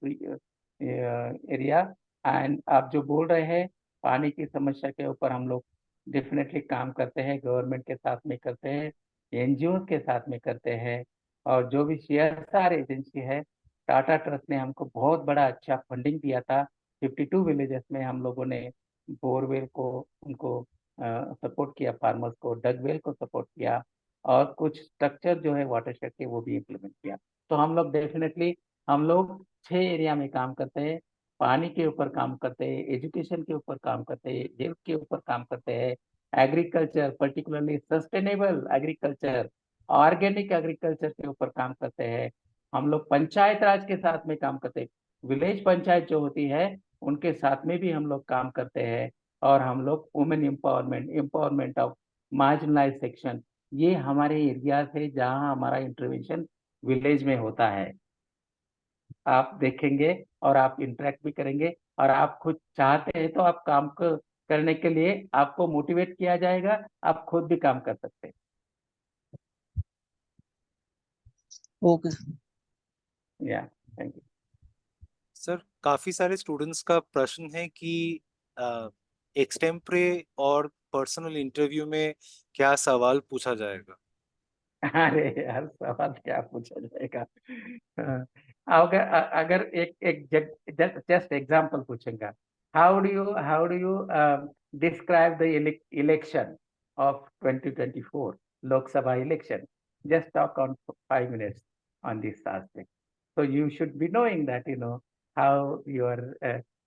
area. And आप जो बोल रहे हैं पानी की समस्या के ऊपर हम लोग डेफिनेटली काम करते हैं, गवर्नमेंट के साथ में करते हैं, एनजीओ के साथ में करते हैं, और जो भी CSR एजेंसी है, टाटा ट्रस्ट ने हमको बहुत बड़ा अच्छा फंडिंग दिया था. 52 विलेजेस में हम लोगों ने बोरवेल को उनको सपोर्ट किया, फार्मर्स को डगवेल को सपोर्ट किया, और कुछ स्ट्रक्चर जो है वाटरशेड के वो भी इम्प्लीमेंट किया. तो हम लोग डेफिनेटली 6 एरिया में काम करते हैं. पानी के ऊपर काम करते हैं, एजुकेशन के ऊपर काम करते हैं, हेल्थ के ऊपर काम करते हैं, agriculture particularly sustainable agriculture, organic agriculture के ऊपर काम करते हैं. हम लोग पंचायत राज के साथ में काम करते हैं, विलेज पंचायत जो होती है उनके साथ में भी हम लोग काम करते हैं. और हम लोग women empowerment of marginalise section, ये हमारे एरिया है जहां हमारा इंटरवेंशन विलेज में होता है. आप देखेंगे और आप इंटरेक्ट भी करेंगे, और आप खुद चाहते हैं तो आप काम को करने के लिए आपको मोटिवेट किया जाएगा, आप खुद भी काम कर सकते हैं. ओके या थैंक यू सर. काफी सारे स्टूडेंट्स का प्रश्न है कि एक्सटेम्परे और पर्सनल इंटरव्यू में क्या सवाल पूछा जाएगा? अरे यार, सवाल क्या पूछा जाएगा? हाँ, अगर अगर एक जस्ट एग्जांपल पूछूंगा, how do you describe the election of 2024 Lok Sabha election? Just talk on 5 minutes on this aspect. So you should be knowing that, how you are,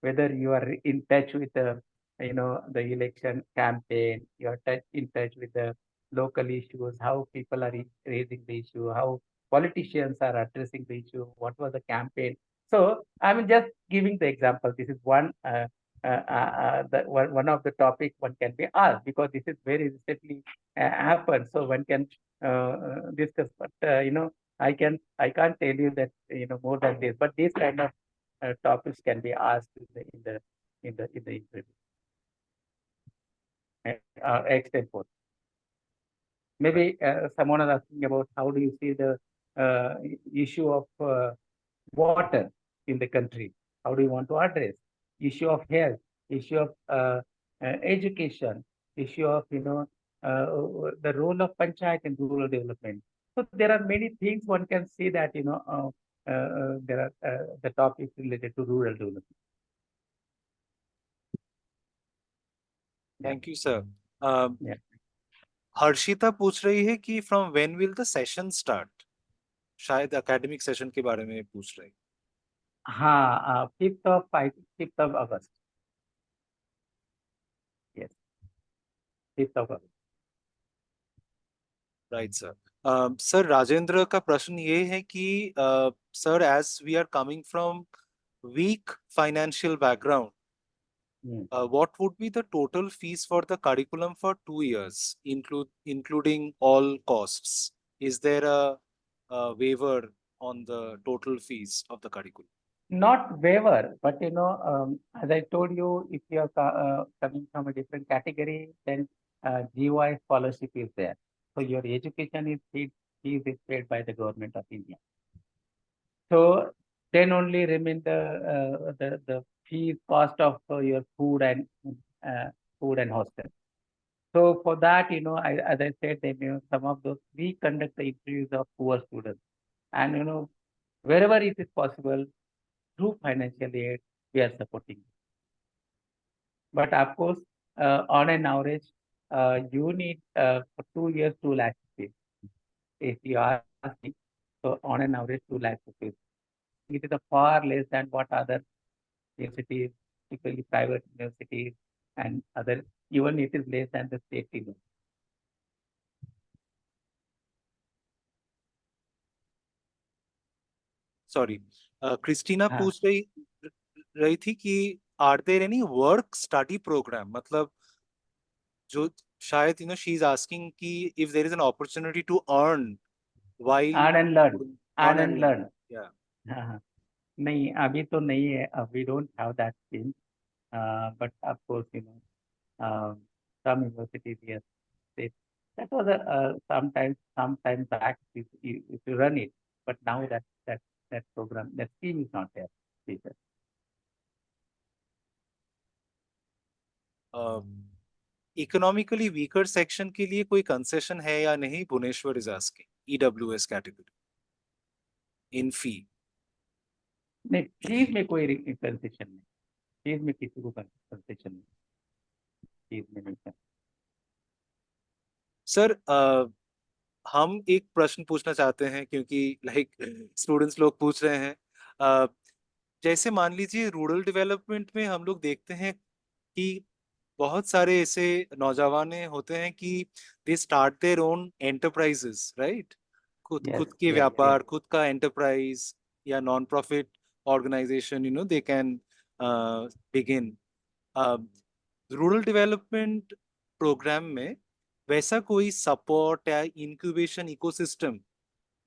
whether you are in touch with the election campaign, you are in touch with the local issues, how people are raising the issue, how politicians are addressing the issue, what was the campaign. So I'm just giving the example. This is one of the topic one can be asked, because this is very recently happened. So one can discuss, but I can't tell you that more than this. But these kind of topics can be asked in the interview. Extempore. Maybe someone is asking about how do you see the issue of water in the country? How do you want to address issue of health, issue of education, issue of the role of panchayat in rural development? So there are many things one can see that there are the topics related to rural development. Thank you sir. Yeah. Harshita पूछ रही है कि from when will the session start? शायद academic session के बारे में पूछ रही. हाँ, 5th of August. Yes, 5th of August. Right sir. Sir, Rajendra का प्रश्न ये है कि sir, as we are coming from weak financial background, what would be the total fees for the curriculum for 2 years, including all costs? Is there a waiver on the total fees of the curriculum? Not waiver, but as I told you, if you are coming from a different category, then GY scholarship is there. So your education is fees is paid by the government of India. So then only remain the fees cost of your food and hostel. So for that, as I said, some of those we conduct the interviews of poor students, and wherever it is possible, through financial aid, we are supporting. But of course, on an average, you need for 2 years 2 lakhs rupees. If you ask me, so on an average 2 lakhs rupees. It is a far less than what other universities, particularly private universities and other, even it is less than the state university. Sorry, Christina हाँ. पूछ रही थी कि are there any work study programme, मतलब जो शायद she is asking कि if there is an opportunity to earn while Earn and learn. Earn and learn. या. हाँ. नहीं, अभी तो नहीं है. We don't have that thing. But of course, some universities, yes, that was sometime back if you run it, but now that program, that scheme is not there. Teacher. Economically weaker section के लिए कोई concession है या नहीं? Bhubaneswar is asking EWS category in fee. नहीं, fees में कोई concession नहीं. फीस में किसी को कंसेशन नहीं. फीस में नहीं. सर, हम एक प्रश्न पूछना चाहते हैं क्योंकि लाइक स्टूडेंट्स लोग पूछ रहे हैं. जैसे मान लीजिए रूरल डेवलपमेंट में हम लोग देखते हैं कि बहुत सारे ऐसे नौजवान होते हैं कि they start their own enterprises, right? खुद के व्यापार, खुद का एंटरप्राइज या non profit organisation, they can begin. Rural development programme में वैसा कोई सपोर्ट या इंक्यूबेशन इकोसिस्टम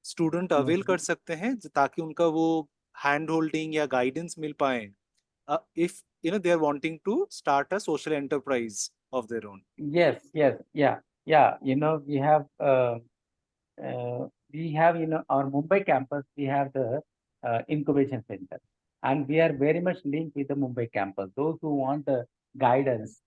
स्टूडेंट अवेल कर सकते हैं ताकि उनका वो हैंड होल्डिंग या गाइडेंस मिल पाए if they are wanting to start a social enterprise of their own? Yes, yeah. We have our Mumbai campus, we have the incubation center, and we are very much linked with the Mumbai campus. Those who want the guidance,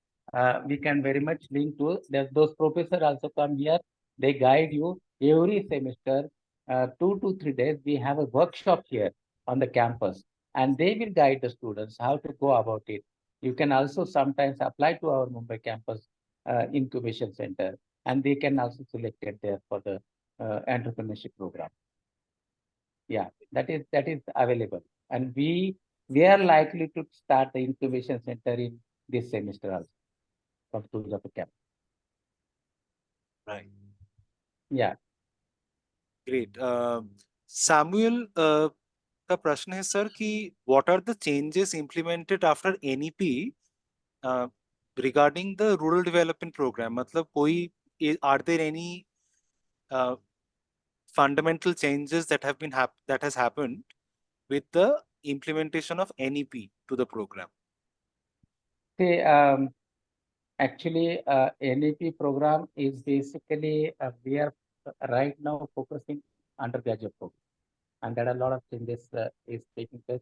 we can very much link to those professors also come here. They guide you every semester, 2 to 3 days. We have a workshop here on the campus, and they will guide the students how to go about it. You can also sometimes apply to our Mumbai campus incubation center, and they can also select it there for the entrepreneurship program. Yeah, that is available, and we are likely to start the incubation center in this semester also from Tuljapur campus. Right. Yeah. Great. Samuel, का प्रश्न है sir कि what are the changes implemented after NEP regarding the rural development program? मतलब कोई are there any fundamental changes that have been that has happened with the implementation of NEP to the program? See, actually, NEP program is basically we are right now focusing undergraduate program, and there are a lot of changes is taking place.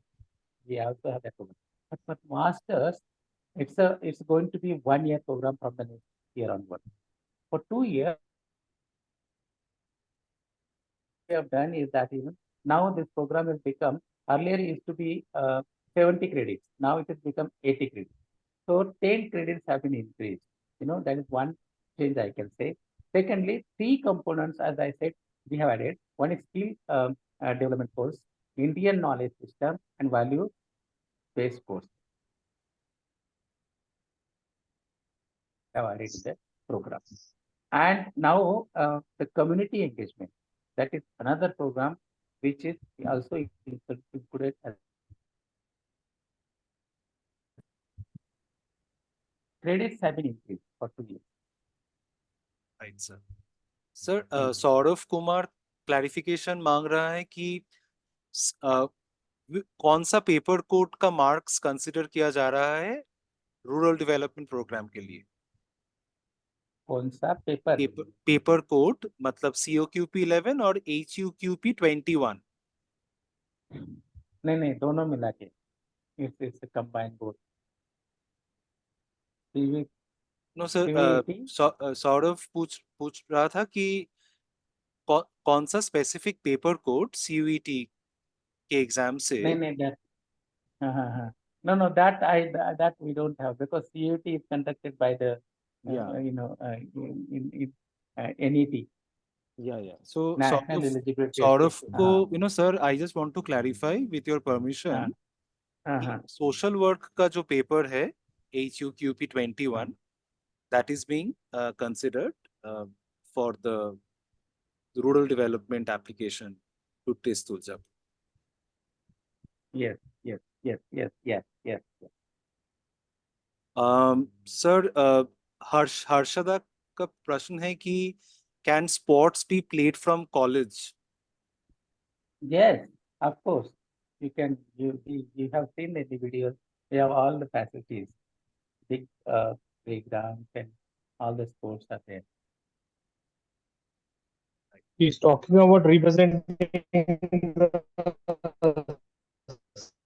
We also have that program, but for masters, it's going to be 1 year program from the next year onward. For 2 years, we have done is that even now this program has become, earlier it used to be 70 credits, now it has become 80 credits. So 10 credits have been increased. That is one change I can say. Secondly, 3 components, as I said, we have added. One is skill development course, Indian knowledge system, and value-based course. Have added in the program. And now the community engagement, that is another program which is also included as credits have been increased for 2 years. Right, sir. Sir, Saurav Kumar clarification मांग रहा है कि कौन सा paper code का marks consider किया जा रहा है रूरल डेवलपमेंट प्रोग्राम के लिए? कौन सा पेपर कोड मतलब COQP 11 और HUQP 21? नहीं दोनों मिला के it's combined both. No sir, Saurav पूछ रहा था कि कौन सा स्पेसिफिक पेपर कोड CUET के एग्जाम से? नहीं that no that we don't have, because CUET is conducted by the in NEP. Yeah. So Saurav को sir, I just want to clarify with your permission. Social work का जो paper है HUQP 21, that is being considered for the rural development application to TISS Tuljapur. Yes. Sir, Harshada का प्रश्न है कि can sports be played from college? Yes, of course. You can. You have seen in the videos. We have all the facilities, big playgrounds, and all the sports are there. He's talking about representing the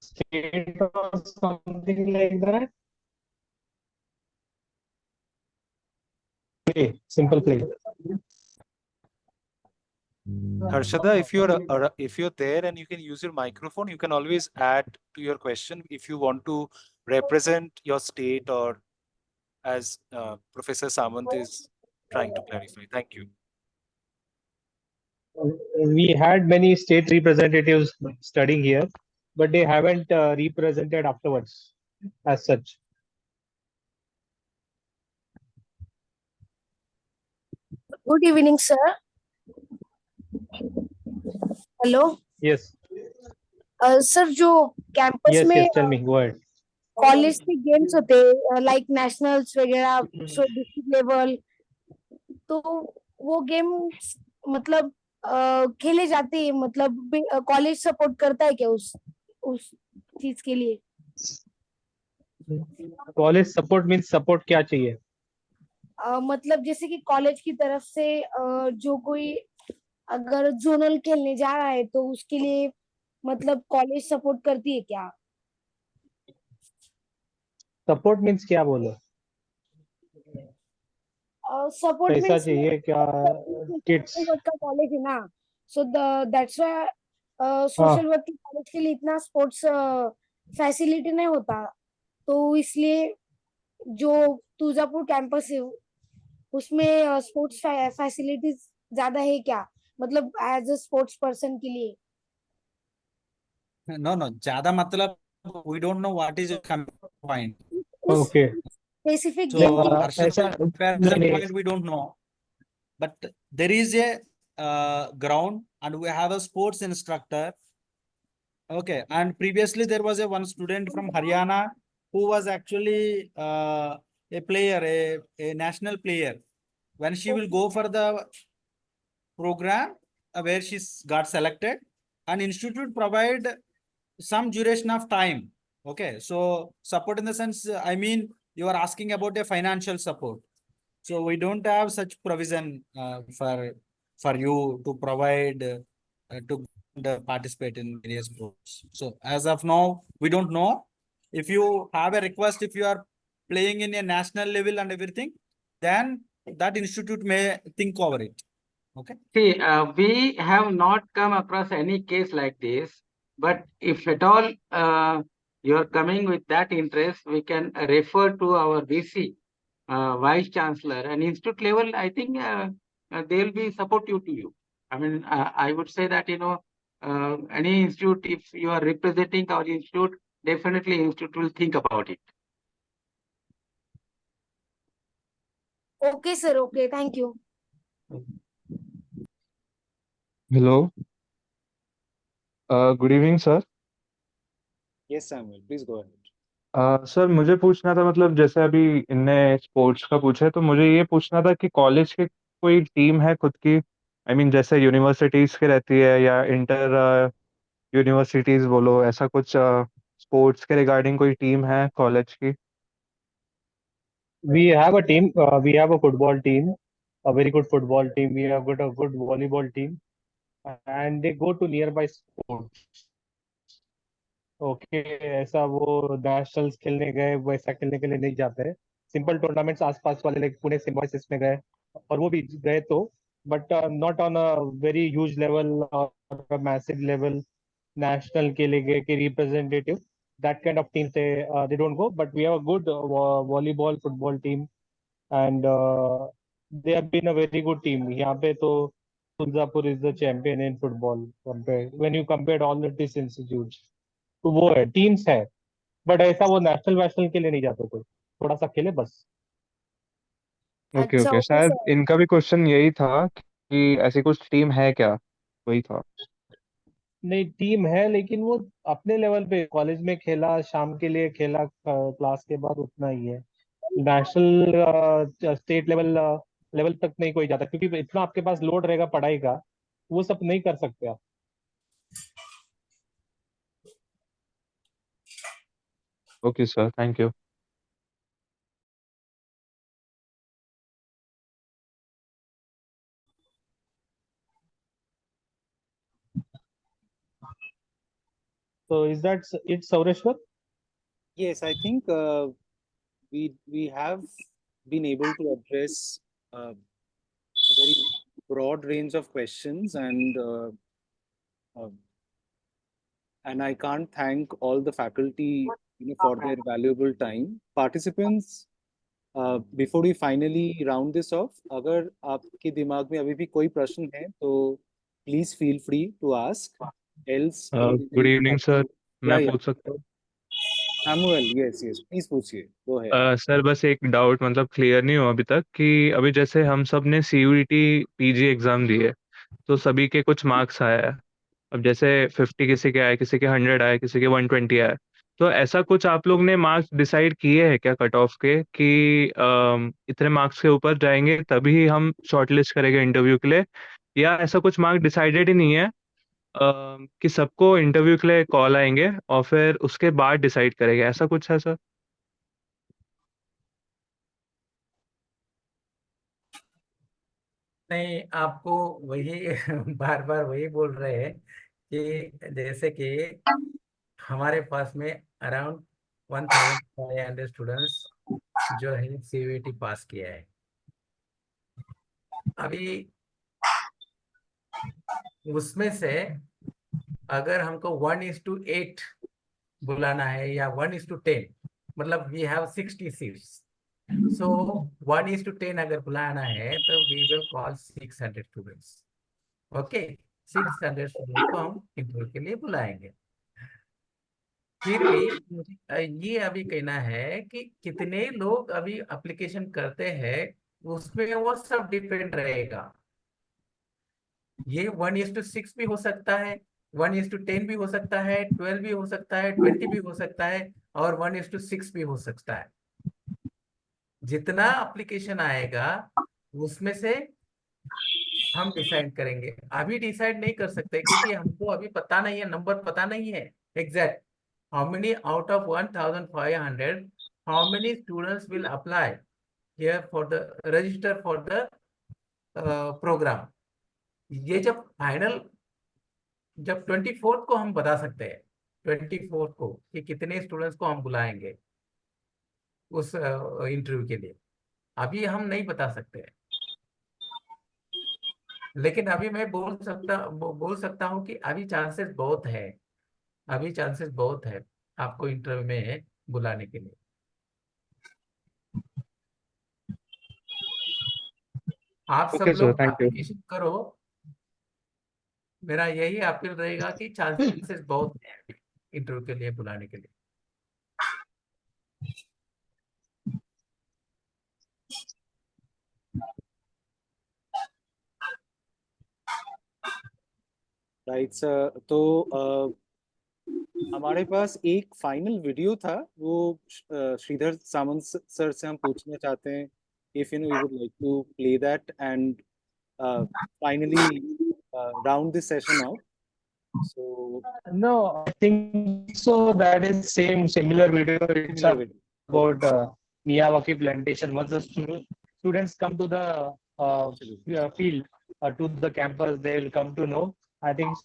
state or something like that. Simple play. Harshada, if you're there and you can use your microphone, you can always add to your question if you want to represent your state, or as Professor Samant is trying to clarify. Thank you. We had many state representatives studying here, but they haven't represented afterwards as such. Good evening, sir. Hello. Yes. Sir, जो campus में Yes, tell me, go ahead. College के games होते हैं like nationals वगैरह, सो district level, तो वो games मतलब खेले जाते हैं, मतलब कॉलेज सपोर्ट करता है क्या उस चीज के लिए? कॉलेज सपोर्ट मींस सपोर्ट क्या चाहिए? मतलब जैसे कि कॉलेज की तरफ से जो कोई अगर जोनल खेलने जा रहा है तो उसके लिए मतलब कॉलेज सपोर्ट करती है क्या? सपोर्ट मींस क्या बोलो? सपोर्ट पैसा मीन्स चाहिए क्या? किट्स? सोशल वर्क का कॉलेज है ना, सो दैट्स व्हाई हाँ सोशल वर्क के कॉलेज के लिए इतना स्पोर्ट्स फैसिलिटी नहीं होता, तो इसलिए जो तुळजापुर कैंपस है उसमें स्पोर्ट्स फैसिलिटीज ज्यादा है क्या, मतलब एज अ स्पोर्ट्स पर्सन के लिए? No, no, ज्यादा मतलब we don't know what is your point. उस ओके। स्पेसिफिक So गेम के Harshit, ऐसा comparison नहीं point we don't know, but there is a ground and we have a sports instructor. Okay, and previously there was a one student from Haryana who was actually a player, a national player. When she will go for the program where she's got selected, and institute provide some duration of time. Okay, so support in the sense, I mean, you are asking about a financial support. So we don't have such provision for you to provide to participate in various sports. So as of now, we don't know. If you have a request, if you are playing in a national level and everything, then that institute may think over it. Okay. See, we have not come across any case like this, but if at all you are coming with that interest, we can refer to our VC, Vice Chancellor, and institute level. I think they will be supportive to you. I mean, I would say that any institute, if you are representing our institute, definitely institute will think about it. Okay sir, okay, thank you. Hello, good evening sir. Yes, Samuel, please go ahead. Sir मुझे पूछना था, मतलब जैसे अभी इनने sports का पूछा है, तो मुझे ये पूछना था कि कॉलेज के कोई टीम है खुद की? आई मीन जैसे यूनिवर्सिटीज के रहती है या इंटर यूनिवर्सिटीज बोलो, ऐसा कुछ स्पोर्ट्स के रिगार्डिंग कोई टीम है कॉलेज की? We have a team. We have a football team, a very good football team. We have got a good volleyball team, and they go to nearby sports. Okay, ऐसा वो nationals खेलने गए वैसा खेलने के लिए नहीं जाते हैं। सिंपल टूर्नामेंट्स आसपास वाले लाइक पुणे सिम्बायोसिस में गए, और वो भी गए तो, but not on a very huge level और मैसिव लेवल नेशनल के लिए गए कि representative, that kind of team से they don't go, but we have a good volleyball football team, and they have been a very good team यहाँ पे। तो Tuljapur is the champion in football compare when you compare all the this institutes. तो वो है, teams है, but ऐसा वो national वैशनल के लिए नहीं जाते कोई, थोड़ा सा खेले बस। ओके अच्छा, ओके, ओके शायद सर। इनका भी क्वेश्चन यही था कि ऐसी कुछ टीम है क्या, वही था। नहीं, टीम है लेकिन वो अपने लेवल पे कॉलेज में खेला, शाम के लिए खेला क्लास के बाद, उतना ही है। नेशनल स्टेट लेवल लेवल तक नहीं कोई जाता, क्योंकि इतना आपके पास लोड रहेगा पढ़ाई का, वो सब नहीं कर सकते आप। Okay sir, thank you. तो is that it Saureshwar? Yes, I think we have been able to address a very broad range of questions, uh, and I can't thank all the faculty, for their valuable time. Participants, before we finally round this off, अगर आपके दिमाग में अभी भी कोई प्रश्न है तो please feel free to ask. Else, we will good be evening happy. Sir, मैं Yeah, पूछ सकता हूँ? Samuel, yes, yes, please पूछिए. Go ahead. सर बस एक डाउट, मतलब क्लियर नहीं हुआ अभी तक, कि अभी जैसे हम सब ने सीयूईटी पीजी एग्जाम दिए, तो सभी के कुछ मार्क्स आया है। अब जैसे 50 किसी के आए, किसी के 100 आए, किसी के 120 आए। तो ऐसा कुछ आप लोग ने मार्क्स डिसाइड किए हैं क्या कट ऑफ के, कि इतने मार्क्स के ऊपर जाएंगे तभी हम शॉर्टलिस्ट करेंगे इंटरव्यू के लिए, या ऐसा कुछ मार्क्स डिसाइडेड ही नहीं है कि सबको इंटरव्यू के लिए कॉल आएंगे और फिर उसके बाद डिसाइड करेंगे, ऐसा कुछ है सर? नहीं, आपको वही बार बार वही बोल रहे हैं कि जैसे कि हमारे पास में अराउंड 1500 स्टूडेंट्स जो है सीयूईटी पास किया है, अभी उसमें से अगर हमको 1:8 बुलाना है या 1:10, मतलब वी हैव 60 सीट्स, सो 1:10 अगर बुलाना है तो we will call 600 students. Okay, 600 students को हम इंटरव्यू के लिए बुलाएंगे। फिर भी मुझे ये अभी कहना है कि कितने लोग अभी एप्लीकेशन करते हैं, उसमें वो सब डिपेंड रहेगा। ये 1:6 भी हो सकता है, 1:10 भी हो सकता है, 12 भी हो सकता है, 20 भी हो सकता है, और 1:6 भी हो सकता है। जितना एप्लीकेशन आएगा उसमें से हम डिसाइड करेंगे। अभी डिसाइड नहीं कर सकते क्योंकि हमको अभी पता नहीं है, नंबर पता नहीं है exact how many out of 1500 how many students will apply here for the register for the programme. ये जब 24th को हम बता सकते हैं, 24th को, कि कितने स्टूडेंट्स को हम बुलाएंगे उस इंटरव्यू के लिए। अभी हम नहीं बता सकते हैं, लेकिन अभी मैं बोल सकता हूँ कि अभी चांसेस बहुत है, अभी चांसेस बहुत है आपको इंटरव्यू में बुलाने के लिए। आप सब ओके सर, लोग थैंक यू। एप्लीकेशन करो, मेरा यही अपील रहेगा कि चांसेस बहुत है इंटरव्यू के लिए बुलाने के लिए। राइट सर, तो हमारे पास एक फाइनल वीडियो था, वो श्रीधर सामंत सर से हम पूछना चाहते हैं if we would like to play that and finally round this session out. So No, I think so. That is similar video. It's similar video. about Miyawaki plantation. Once the students come to the field, to the campus, they will come to know. I think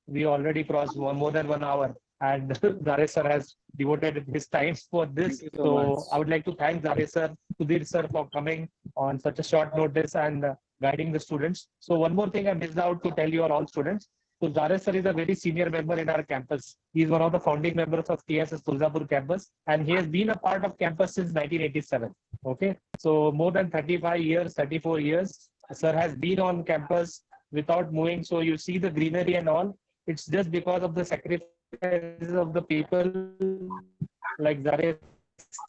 we already crossed more than 1 hour, and Zaresh sir has devoted his time for this. Thank you so So much. I would like to thank Zaresh sir, Sudhir sir, for coming on such a short notice and guiding the students. So one more thing I missed out to tell you all students. So Zaresh sir is a very senior member in our campus. He is one of the founding members of TISS Tuljapur campus, and he has been a part of campus since 1987. Okay, so more than 35 years, 34 years, sir has been on campus without moving. So you see the greenery and all. It's just because of the sacrifices of the people like Zaresh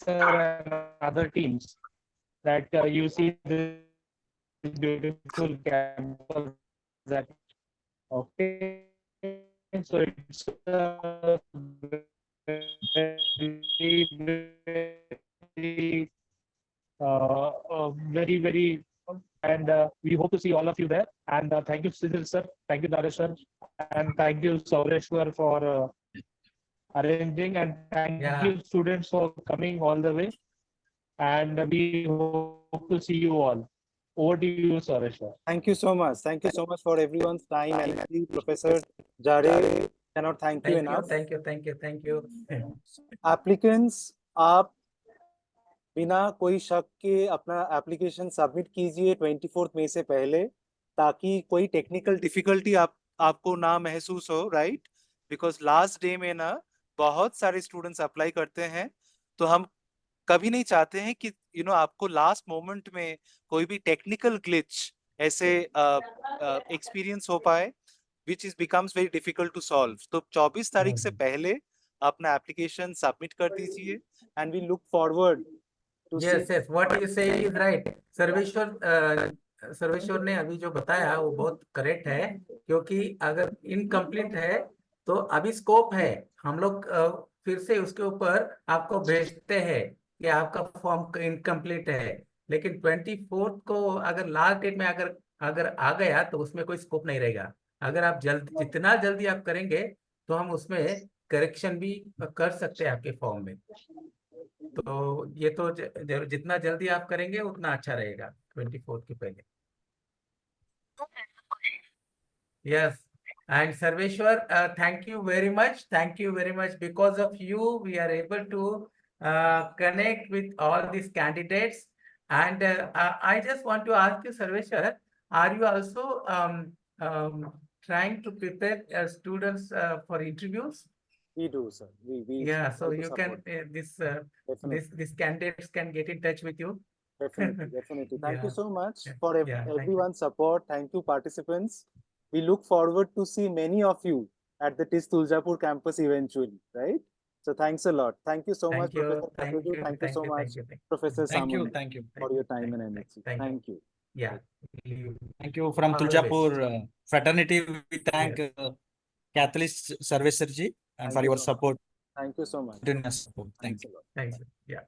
sir and other teams that you see this beautiful campus. That okay, so it's very and we hope to see all of you there. And thank you, Sidil sir, thank you, Daresh sir, and thank you, Sauraveswar, for arranging, and thank you, students, for coming all the way. And we hope to see you all. Over to you, Sauraveswar. Thank you so much. Thank you so much for everyone's time. And Professor Jare, cannot thank you enough. Thank you. Applicants, आप बिना कोई शक के अपना application submit कीजिए 24 मई से पहले, ताकि कोई टेक्निकल डिफिकल्टी आपको ना महसूस हो, राइट? बिकॉज लास्ट डे में ना बहुत सारे स्टूडेंट्स अप्लाई करते हैं, तो हम कभी नहीं चाहते हैं कि आपको लास्ट मोमेंट में कोई भी टेक्निकल ग्लिच ऐसे एक्सपीरियंस हो पाए which is becomes very difficult to solve. तो 24 तारीख से पहले अपना एप्लीकेशन सबमिट कर दीजिए, and we look forward to yes, what you say is right. Sarveshwar ने अभी जो बताया वो बहुत करेक्ट है, क्योंकि अगर इनकम्प्लीट है तो अभी स्कोप है, हम लोग फिर से उसके ऊपर आपको भेजते हैं कि आपका फॉर्म इनकम्प्लीट है, लेकिन 24th को अगर लास्ट डेट में अगर आ गया तो उसमें कोई स्कोप नहीं रहेगा। अगर आप जितना जल्दी आप करेंगे तो हम उसमें करेक्शन भी कर सकते हैं आपके फॉर्म में। तो ये तो जितना जल्दी आप करेंगे उतना अच्छा रहेगा 24th के पहले। Yes, and Sarveshwar, thank you very much. Because of you, we are able to connect with all these candidates, And I just want to ask you, Sarveshwar, are you also trying to prepare students for interviews? We do, sir. We Yeah, so try to you can support. Definitely. these candidates can get in touch with you. Definitely, definitely. Thank you Yeah. so much Yeah. for Yeah, thank you. everyone's support. Thank you, participants. We look forward to see many of you at the TISS Tuljapur campus eventually, right? So thanks a lot. Thank you so much, Thank you, Professor thank Chatterjee. you, Thank you thank so you, much, thank you, Professor Thank you, Samani, thank you. for your time and thank energy. you. Thank you. Yeah. Thank you from All the Tuljapur fraternity. We thank Catholic Sarveswar ji and Thank for you your so much. support. Thank you so much. Continuous support. Thank Thanks you. a lot. Thank you. Yeah.